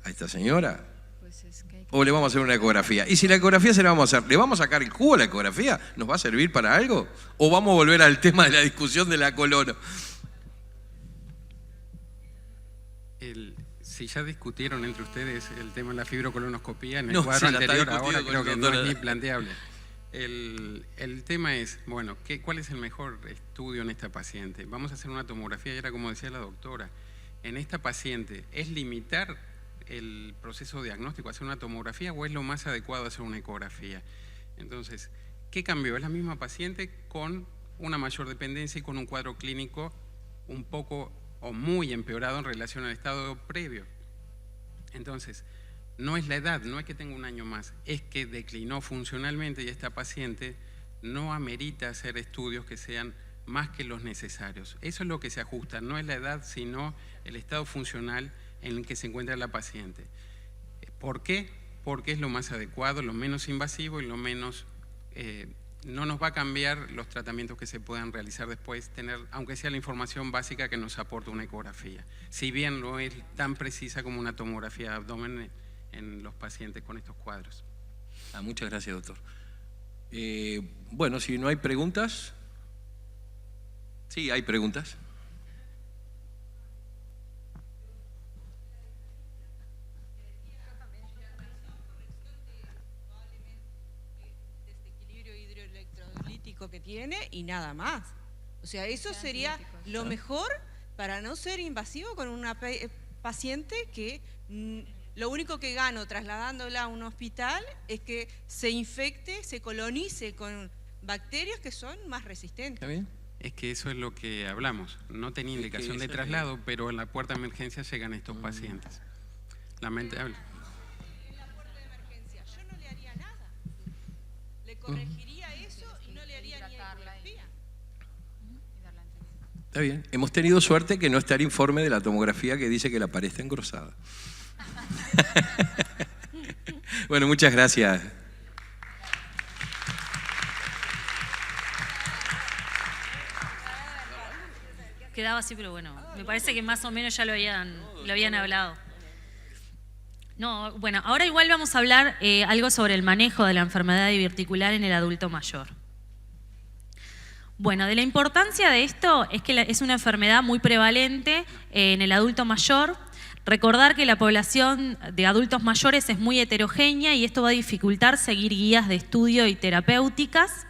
a esta señora? Pues es que ¿O le vamos a hacer una ecografía? Y si la ecografía se la vamos a hacer, ¿le vamos a sacar el jugo a la ecografía? ¿Nos va a servir para algo? ¿O vamos a volver al tema de la discusión de la colon? Si ya discutieron entre ustedes el tema de la fibrocolonoscopía en el No, cuadro se la está anterior, ahora discutiendo creo con que el no es doctor. ni planteable. El tema es, bueno, ¿cuál es el mejor estudio en esta paciente? Vamos a hacer una tomografía, y era como decía la doctora, en esta paciente, ¿es limitar el proceso diagnóstico, hacer una tomografía, o es lo más adecuado hacer una ecografía? Entonces, ¿qué cambió? Es la misma paciente con una mayor dependencia y con un cuadro clínico un poco o muy empeorado en relación al estado previo. Entonces, no es la edad, no es que tenga un año más, es que declinó funcionalmente y esta paciente no amerita hacer estudios que sean más que los necesarios. Eso es lo que se ajusta, no es la edad, sino el estado funcional en el que se encuentra la paciente. ¿Por qué? Porque es lo más adecuado, lo menos invasivo y lo menos... no nos va a cambiar los tratamientos que se puedan realizar después, tener, aunque sea la información básica que nos aporta una ecografía, si bien no es tan precisa como una tomografía de abdomen en los pacientes con estos cuadros. Muchas gracias, doctor. Bueno, si no hay preguntas... Sí, hay preguntas. Que tiene y nada más. O sea, eso sería lo mejor para no ser invasivo con una paciente que lo único que gano trasladándola a un hospital es que se infecte, se colonice con bacterias que son más resistentes. ¿Está bien? Es que eso es lo que hablamos. No tenía indicación de traslado, pero en la puerta de emergencia llegan estos pacientes. Lamentable. En la puerta de emergencia yo no le haría nada. Le corregiría eso y no le haría ni ecografía. Está bien. Hemos tenido suerte que no está el informe de la tomografía que dice que la pared está engrosada. Bueno, muchas gracias. Quedaba así, pero bueno, me parece que más o menos ya lo habían hablado. No, bueno, ahora igual vamos a hablar algo sobre el manejo de la enfermedad diverticular en el adulto mayor. Bueno, de la importancia de esto es que es una enfermedad muy prevalente en el adulto mayor. Recordar que la población de adultos mayores es muy heterogénea y esto va a dificultar seguir guías de estudio y terapéuticas.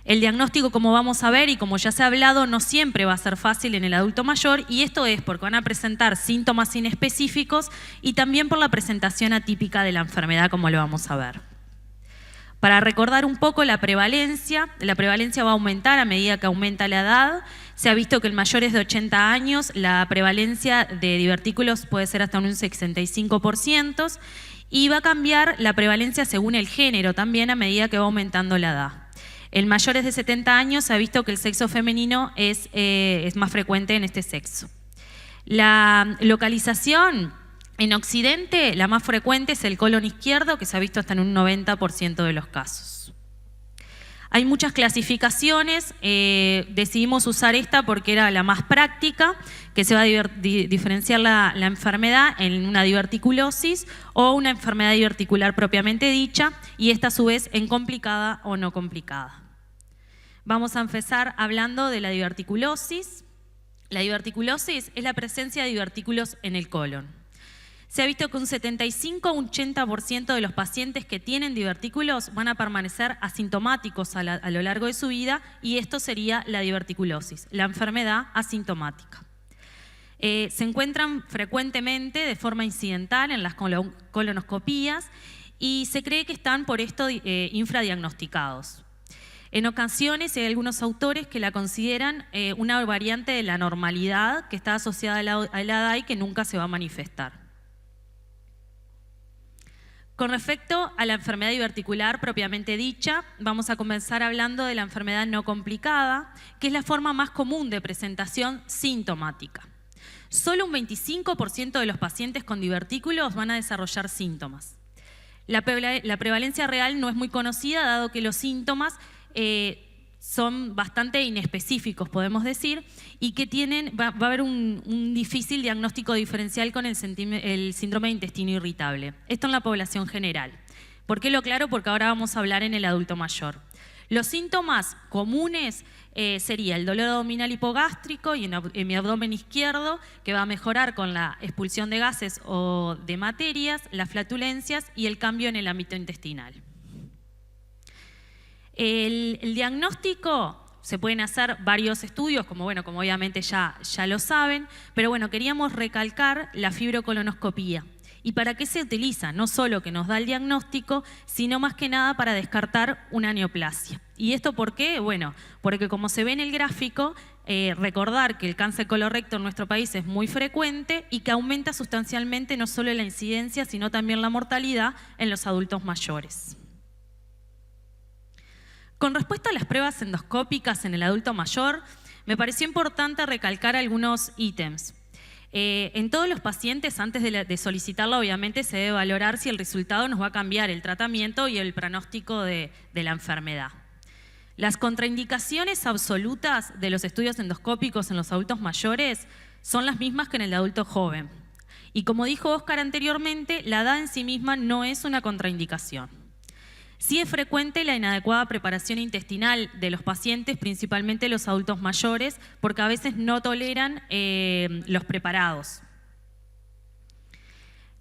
El diagnóstico, como vamos a ver y como ya se ha hablado, no siempre va a ser fácil en el adulto mayor, y esto es porque van a presentar síntomas inespecíficos y también por la presentación atípica de la enfermedad, como lo vamos a ver. Para recordar un poco la prevalencia va a aumentar a medida que aumenta la edad. Se ha visto que en mayores de 80 años la prevalencia de divertículos puede ser hasta un 65%, y va a cambiar la prevalencia según el género también a medida que va aumentando la edad. En mayores de 70 años se ha visto que el sexo femenino es más frecuente en este sexo. La localización en Occidente, la más frecuente es el colon izquierdo, que se ha visto hasta en un 90% de los casos. Hay muchas clasificaciones, decidimos usar esta porque era la más práctica, que se va a diferenciar la enfermedad en una diverticulosis o una enfermedad diverticular propiamente dicha, y esta a su vez en complicada o no complicada. Vamos a empezar hablando de la diverticulosis. La diverticulosis es la presencia de divertículos en el colon. Se ha visto que un 75 a un 80% de los pacientes que tienen divertículos van a permanecer asintomáticos a lo largo de su vida, y esto sería la diverticulosis, la enfermedad asintomática. Se encuentran frecuentemente de forma incidental en las colonoscopías y se cree que están por esto infradiagnosticados. En ocasiones hay algunos autores que la consideran una variante de la normalidad que está asociada a la edad y que nunca se va a manifestar. Con respecto a la enfermedad diverticular propiamente dicha, vamos a comenzar hablando de la enfermedad no complicada, que es la forma más común de presentación sintomática. Solo un 25% de los pacientes con divertículos van a desarrollar síntomas. La prevalencia real no es muy conocida, dado que los síntomas son bastante inespecíficos, podemos decir, y que va a haber un difícil diagnóstico diferencial con el síndrome de intestino irritable. Esto en la población general. ¿Por qué lo aclaro? Porque ahora vamos a hablar en el adulto mayor. Los síntomas comunes sería el dolor abdominal hipogástrico y en mi abdomen izquierdo, que va a mejorar con la expulsión de gases o de materias, las flatulencias y el cambio en el ámbito intestinal. El diagnóstico, se pueden hacer varios estudios, como obviamente ya lo saben, pero bueno, queríamos recalcar la fibrocolonoscopía. ¿Y para qué se utiliza? No solo que nos da el diagnóstico, sino más que nada para descartar una neoplasia. ¿Y esto por qué? Bueno, porque como se ve en el gráfico, recordar que el cáncer colorecto en nuestro país es muy frecuente y que aumenta sustancialmente no solo la incidencia, sino también la mortalidad en los adultos mayores. Con respecto a las pruebas endoscópicas en el adulto mayor, me pareció importante recalcar algunos ítems. En todos los pacientes, antes de solicitarlo, obviamente se debe valorar si el resultado nos va a cambiar el tratamiento y el pronóstico de la enfermedad. Las contraindicaciones absolutas de los estudios endoscópicos en los adultos mayores son las mismas que en el adulto joven. Y como dijo Óscar anteriormente, la edad en sí misma no es una contraindicación. Sí es frecuente la inadecuada preparación intestinal de los pacientes, principalmente los adultos mayores, porque a veces no toleran los preparados.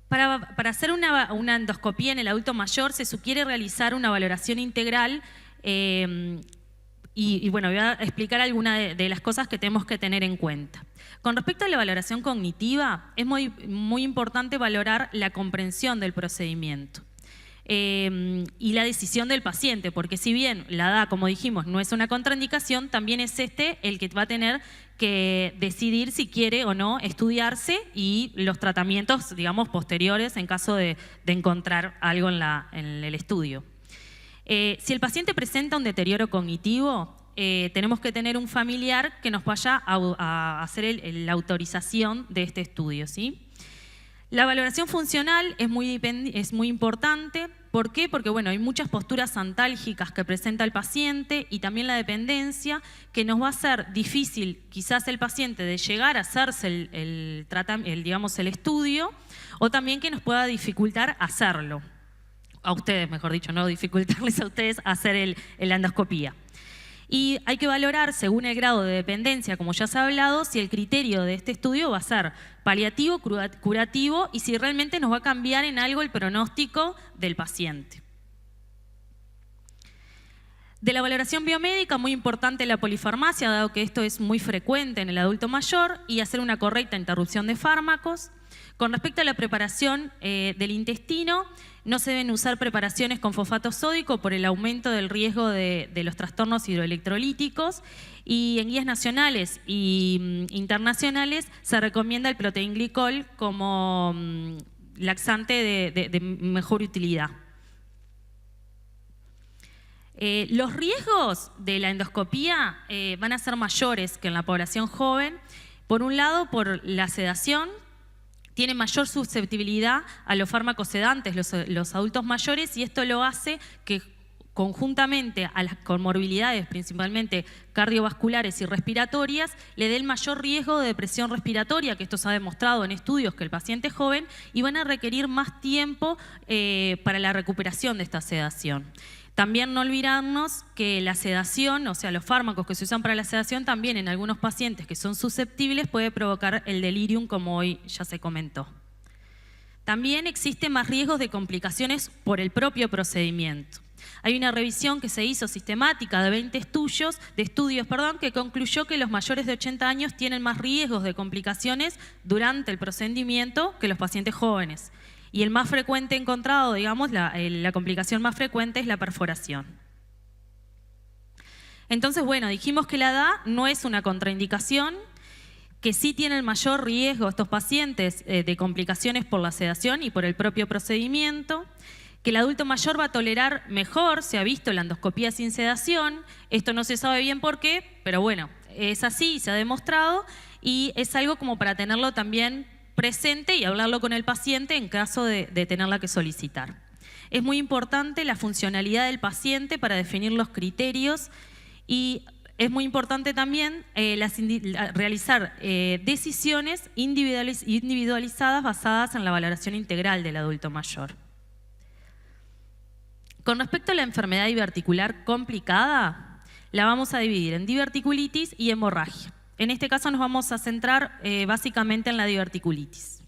Para hacer una endoscopía en el adulto mayor se sugiere realizar una valoración integral y bueno, voy a explicar algunas de las cosas que tenemos que tener en cuenta. Con respecto a la valoración cognitiva, es muy importante valorar la comprensión del procedimiento. Y la decisión del paciente, porque si bien la edad, como dijimos, no es una contraindicación, también es el que va a tener que decidir si quiere o no estudiarse y los tratamientos, digamos, posteriores en caso de encontrar algo en el estudio. Si el paciente presenta un deterioro cognitivo, tenemos que tener un familiar que nos vaya a hacer la autorización de este estudio, ¿sí? La valoración funcional es muy importante. ¿Por qué? Porque bueno, hay muchas posturas antálgicas que presenta el paciente y también la dependencia que nos va a hacer difícil quizás el paciente de llegar a hacerse el estudio o también que nos pueda dificultar hacerlo. A ustedes, mejor dicho, no dificultarles a ustedes hacer la endoscopía. Y hay que valorar, según el grado de dependencia, como ya se ha hablado, si el criterio de este estudio va a ser paliativo, curativo y si realmente nos va a cambiar en algo el pronóstico del paciente. De la valoración biomédica, muy importante la polifarmacia, dado que esto es muy frecuente en el adulto mayor, y hacer una correcta interrupción de fármacos. Con respecto a la preparación del intestino, no se deben usar preparaciones con fosfato sódico por el aumento del riesgo de los trastornos hidroelectrolíticos y en guías nacionales e internacionales se recomienda el proteinglicol como laxante de mejor utilidad. Los riesgos de la endoscopía van a ser mayores que en la población joven, por un lado por la sedación. Tiene mayor susceptibilidad a los fármacos sedantes los adultos mayores y esto lo hace que conjuntamente a las comorbilidades, principalmente cardiovasculares y respiratorias, le dé el mayor riesgo de depresión respiratoria, que esto se ha demostrado en estudios que el paciente joven, y van a requerir más tiempo para la recuperación de esta sedación. También no olvidarnos que la sedación, o sea, los fármacos que se usan para la sedación, también en algunos pacientes que son susceptibles puede provocar el delirium, como hoy ya se comentó. También existen más riesgos de complicaciones por el propio procedimiento. Hay una revisión que se hizo sistemática de 20 estudios, que concluyó que los mayores de 80 años tienen más riesgos de complicaciones durante el procedimiento que los pacientes jóvenes. Y el más frecuente encontrado, digamos, la complicación más frecuente es la perforación. Entonces, bueno, dijimos que la edad no es una contraindicación, que sí tienen mayor riesgo estos pacientes de complicaciones por la sedación y por el propio procedimiento, que el adulto mayor va a tolerar mejor, se ha visto la endoscopía sin sedación, esto no se sabe bien por qué, pero bueno, es así y se ha demostrado, y es algo como para tenerlo también presente y hablarlo con el paciente en caso de tenerla que solicitar. Es muy importante la funcionalidad del paciente para definir los criterios Y es muy importante también realizar decisiones individualizadas basadas en la valoración integral del adulto mayor. Con respecto a la enfermedad diverticular complicada, la vamos a dividir en diverticulitis y hemorragia. En este caso nos vamos a centrar básicamente en la diverticulitis.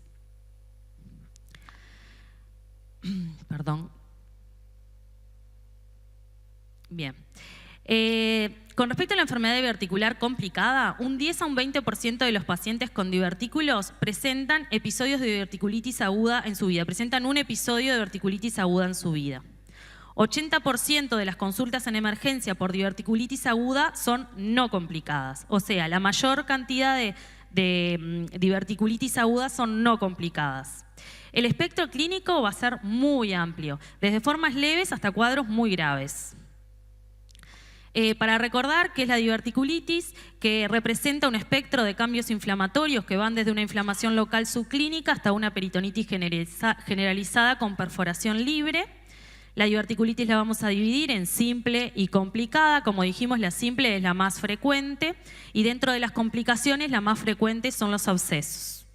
Perdón. Bien. Con respecto a la enfermedad diverticular complicada, un 10 a un 20% de los pacientes con divertículos presentan episodios de diverticulitis aguda en su vida, presentan un episodio de diverticulitis aguda en su vida. 80% de las consultas en emergencia por diverticulitis aguda son no complicadas, o sea, la mayor cantidad de diverticulitis aguda son no complicadas. El espectro clínico va a ser muy amplio, desde formas leves hasta cuadros muy graves. Para recordar que es la diverticulitis, que representa un espectro de cambios inflamatorios que van desde una inflamación local subclínica hasta una peritonitis generalizada con perforación libre. La diverticulitis la vamos a dividir en simple y complicada. Como dijimos, la simple es la más frecuente y dentro de las complicaciones la más frecuente son los abscesos.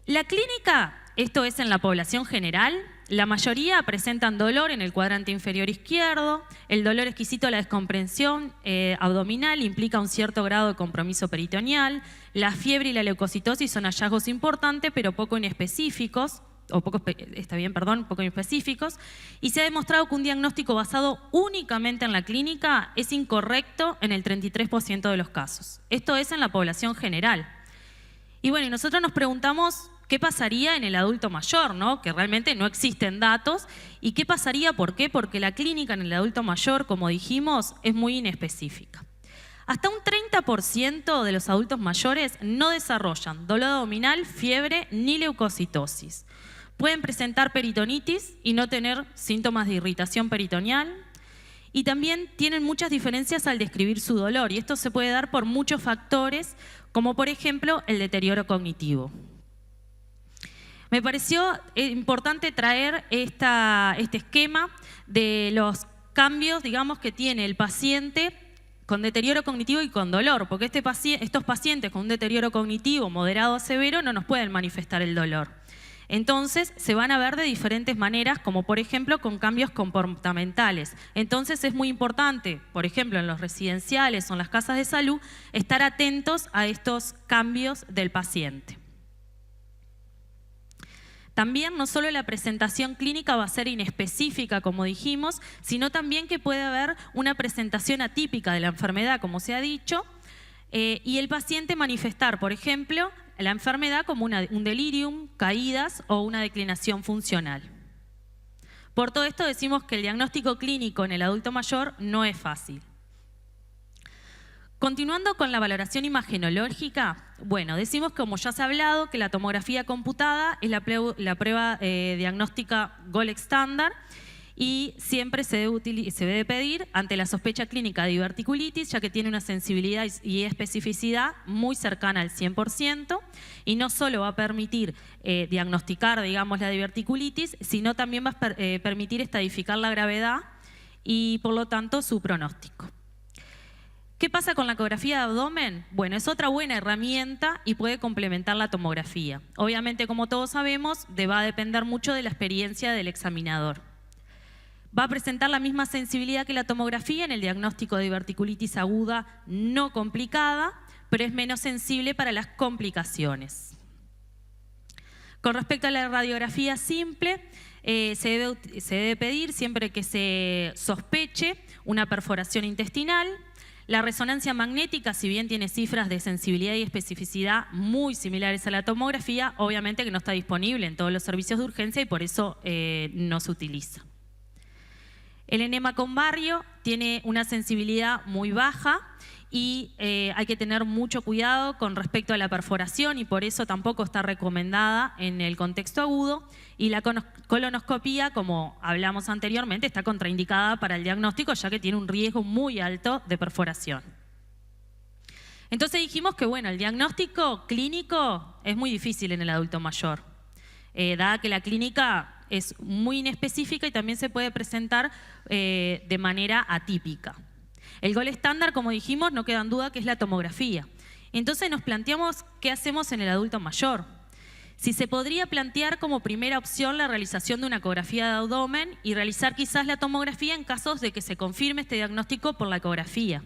La clínica, esto es en la población general, la mayoría presentan dolor en el cuadrante inferior izquierdo. El dolor exquisito a la descomprensión abdominal implica un cierto grado de compromiso peritoneal. La fiebre y la leucocitosis son hallazgos importantes, pero poco inespecíficos, poco inespecíficos. Y se ha demostrado que un diagnóstico basado únicamente en la clínica es incorrecto en el 33% de los casos. Esto es en la población general. Y bueno, nosotros nos preguntamos qué pasaría en el adulto mayor, ¿no? Que realmente no existen datos. ¿Y qué pasaría? ¿Por qué? Porque la clínica en el adulto mayor, como dijimos, es muy inespecífica. Hasta un 30% de los adultos mayores no desarrollan dolor abdominal, fiebre ni leucocitosis. Pueden presentar peritonitis y no tener síntomas de irritación peritoneal. Y también tienen muchas diferencias al describir su dolor. Y esto se puede dar por muchos factores, como por ejemplo el deterioro cognitivo. Me pareció importante traer este esquema de los cambios, digamos, que tiene el paciente con deterioro cognitivo y con dolor, porque estos pacientes con un deterioro cognitivo moderado a severo no nos pueden manifestar el dolor. Entonces, se van a ver de diferentes maneras, como por ejemplo con cambios comportamentales. Entonces, es muy importante, por ejemplo, en los residenciales o en las casas de salud, estar atentos a estos cambios del paciente. También no solo la presentación clínica va a ser inespecífica, como dijimos, sino también que puede haber una presentación atípica de la enfermedad, como se ha dicho, y el paciente manifestar, por ejemplo, la enfermedad como un delirium, caídas o una declinación funcional. Por todo esto decimos que el diagnóstico clínico en el adulto mayor no es fácil. Continuando con la valoración imagenológica, bueno, decimos, como ya se ha hablado, que la tomografía computada es la prueba diagnóstica gold estándar y siempre se debe pedir ante la sospecha clínica de diverticulitis, ya que tiene una sensibilidad y especificidad muy cercana al 100% y no solo va a permitir diagnosticar, digamos, la diverticulitis, sino también va a permitir estadificar la gravedad y, por lo tanto, su pronóstico. ¿Qué pasa con la ecografía de abdomen? Bueno, es otra buena herramienta y puede complementar la tomografía. Obviamente, como todos sabemos, va a depender mucho de la experiencia del examinador. Va a presentar la misma sensibilidad que la tomografía en el diagnóstico de diverticulitis aguda no complicada, pero es menos sensible para las complicaciones. Con respecto a la radiografía simple, se debe pedir siempre que se sospeche una perforación intestinal. La resonancia magnética, si bien tiene cifras de sensibilidad y especificidad muy similares a la tomografía, obviamente que no está disponible en todos los servicios de urgencia y por eso no se utiliza. El enema con barrio tiene una sensibilidad muy baja y hay que tener mucho cuidado con respecto a la perforación y por eso tampoco está recomendada en el contexto agudo. Y la colonoscopía, como hablamos anteriormente, está contraindicada para el diagnóstico ya que tiene un riesgo muy alto de perforación. Entonces dijimos que bueno, el diagnóstico clínico es muy difícil en el adulto mayor, dada que la clínica es muy inespecífica y también se puede presentar de manera atípica. El gol estándar, como dijimos, no queda en duda que es la tomografía. Entonces nos planteamos qué hacemos en el adulto mayor. Si se podría plantear como primera opción la realización de una ecografía de abdomen y realizar quizás la tomografía en casos de que se confirme este diagnóstico por la ecografía.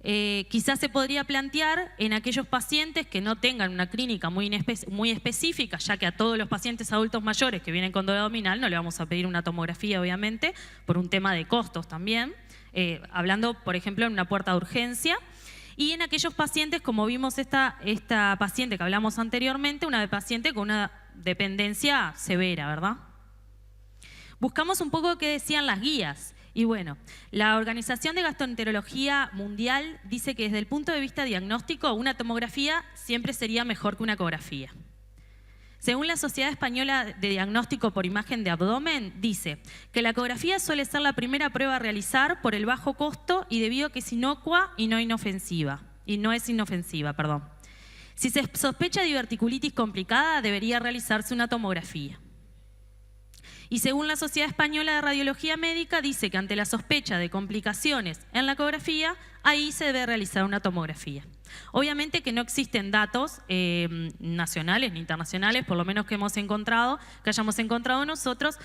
Quizás se podría plantear en aquellos pacientes que no tengan una clínica muy específica, ya que a todos los pacientes adultos mayores que vienen con dolor abdominal no le vamos a pedir una tomografía, obviamente, por un tema de costos también, hablando, por ejemplo, en una puerta de urgencia. Y en aquellos pacientes, como vimos esta paciente que hablamos anteriormente, una paciente con una dependencia severa, ¿verdad? Buscamos un poco qué decían las guías. Y bueno, la Organización de Gastroenterología Mundial dice que desde el punto de vista diagnóstico, una tomografía siempre sería mejor que una ecografía. Según la Sociedad Española de Diagnóstico por Imagen de Abdomen, dice que la ecografía suele ser la primera prueba a realizar por el bajo costo y debido a que es inocua y no es inofensiva. Si se sospecha diverticulitis complicada, debería realizarse una tomografía. Y según la Sociedad Española de Radiología Médica, dice que ante la sospecha de complicaciones en la ecografía, ahí se debe realizar una tomografía. Obviamente que no existen datos nacionales ni internacionales, por lo menos que hayamos encontrado nosotros,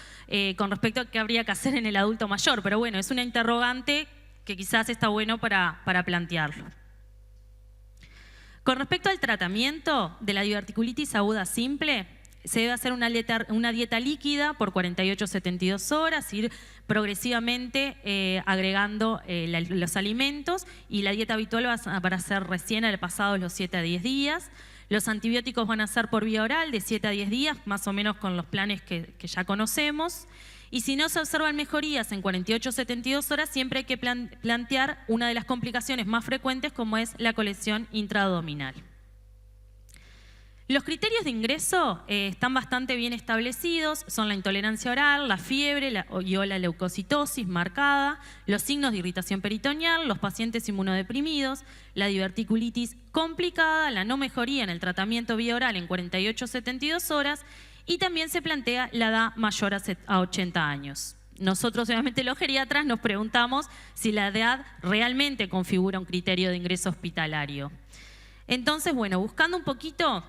con respecto a qué habría que hacer en el adulto mayor. Pero bueno, es una interrogante que quizás está bueno para plantearlo. Con respecto al tratamiento de la diverticulitis aguda simple, se debe hacer una dieta líquida por 48-72 horas, ir progresivamente agregando los alimentos, y la dieta habitual va a ser recién pasados los 7 a 10 días. Los antibióticos van a ser por vía oral de 7 a 10 días, más o menos con los planes que ya conocemos. Y si no se observan mejorías en 48-72 horas, siempre hay que plantear una de las complicaciones más frecuentes, como es la colección intraabdominal. Los criterios de ingreso están bastante bien establecidos, son la intolerancia oral, la fiebre o la leucocitosis marcada, los signos de irritación peritoneal, los pacientes inmunodeprimidos, la diverticulitis complicada, la no mejoría en el tratamiento vía oral en 48-72 horas y también se plantea la edad mayor a 80 años. Nosotros, obviamente, los geriatras nos preguntamos si la edad realmente configura un criterio de ingreso hospitalario. Entonces, bueno, buscando un poquito...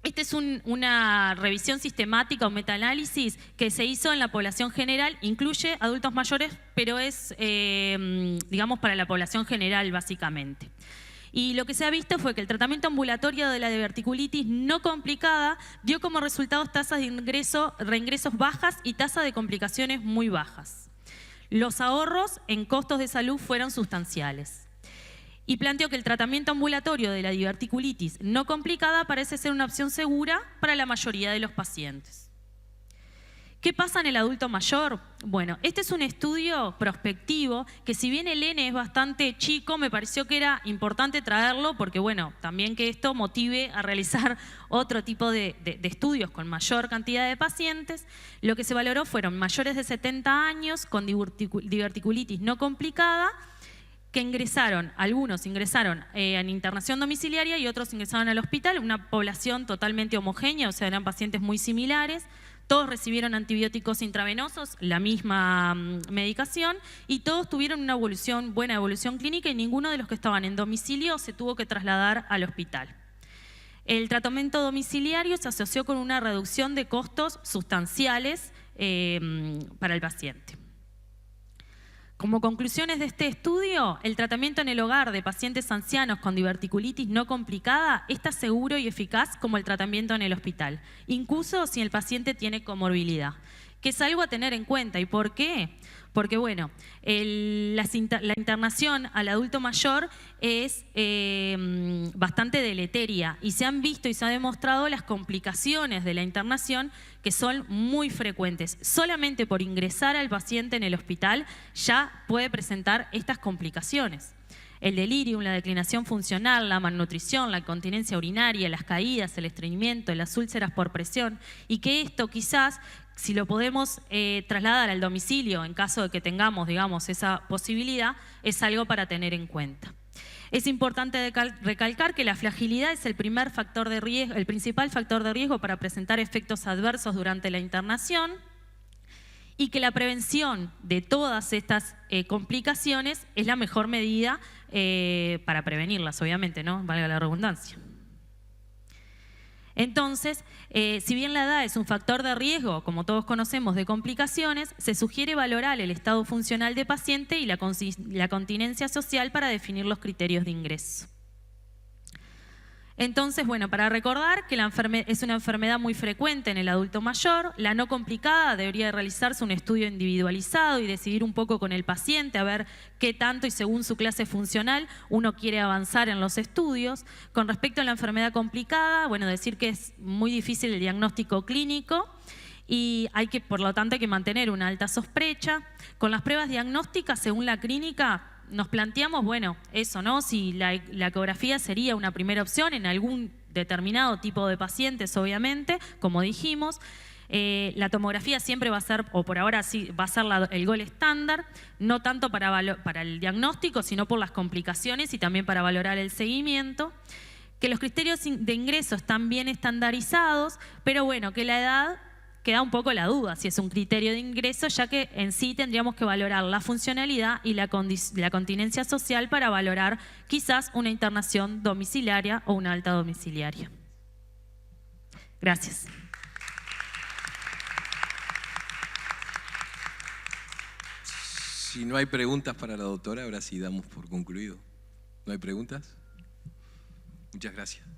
Esta es una revisión sistemática o metaanálisis que se hizo en la población general, incluye adultos mayores, pero es, digamos, para la población general básicamente. Y lo que se ha visto fue que el tratamiento ambulatorio de la diverticulitis no complicada dio como resultados tasas de reingresos bajas y tasas de complicaciones muy bajas. Los ahorros en costos de salud fueron sustanciales. Y planteó que el tratamiento ambulatorio de la diverticulitis no complicada parece ser una opción segura para la mayoría de los pacientes. ¿Qué pasa en el adulto mayor? Bueno, este es un estudio prospectivo que, si bien el N es bastante chico, me pareció que era importante traerlo porque, bueno, también que esto motive a realizar otro tipo de estudios con mayor cantidad de pacientes. Lo que se valoró fueron mayores de 70 años con diverticulitis no complicada, que algunos ingresaron en internación domiciliaria y otros ingresaron al hospital, una población totalmente homogénea, o sea, eran pacientes muy similares, todos recibieron antibióticos intravenosos, la misma medicación, y todos tuvieron una buena evolución clínica y ninguno de los que estaban en domicilio se tuvo que trasladar al hospital. El tratamiento domiciliario se asoció con una reducción de costos sustanciales para el paciente. Como conclusiones de este estudio, el tratamiento en el hogar de pacientes ancianos con diverticulitis no complicada es tan seguro y eficaz como el tratamiento en el hospital, incluso si el paciente tiene comorbilidad, que es algo a tener en cuenta. ¿Y por qué? Porque, bueno, la internación al adulto mayor es bastante deleteria y se han visto y se ha demostrado las complicaciones de la internación, que son muy frecuentes. Solamente por ingresar al paciente en el hospital ya puede presentar estas complicaciones. El delirium, la declinación funcional, la malnutrición, la incontinencia urinaria, las caídas, el estreñimiento, las úlceras por presión, y que esto quizás, si lo podemos trasladar al domicilio en caso de que tengamos, digamos, esa posibilidad, es algo para tener en cuenta. Es importante recalcar que la fragilidad es el principal factor de riesgo para presentar efectos adversos durante la internación y que la prevención de todas estas complicaciones es la mejor medida para prevenirlas, obviamente, ¿no? Valga la redundancia. Entonces, si bien la edad es un factor de riesgo, como todos conocemos, de complicaciones, se sugiere valorar el estado funcional del paciente y la continencia social para definir los criterios de ingreso. Entonces, bueno, para recordar que es una enfermedad muy frecuente en el adulto mayor, la no complicada debería realizarse un estudio individualizado y decidir un poco con el paciente a ver qué tanto y según su clase funcional uno quiere avanzar en los estudios. Con respecto a la enfermedad complicada, bueno, decir que es muy difícil el diagnóstico clínico y por lo tanto hay que mantener una alta sospecha. Con las pruebas diagnósticas, según la clínica, nos planteamos, bueno, eso, ¿no? Si la ecografía sería una primera opción en algún determinado tipo de pacientes, obviamente, como dijimos. La tomografía siempre va a ser, o por ahora sí, va a ser el gold estándar, no tanto para el diagnóstico, sino por las complicaciones y también para valorar el seguimiento. Que los criterios de ingreso están bien estandarizados, pero bueno, que la edad queda un poco la duda si es un criterio de ingreso, ya que en sí tendríamos que valorar la funcionalidad y la continencia social para valorar quizás una internación domiciliaria o una alta domiciliaria. Gracias. Si no hay preguntas para la doctora, ahora sí damos por concluido. ¿No hay preguntas? Muchas gracias.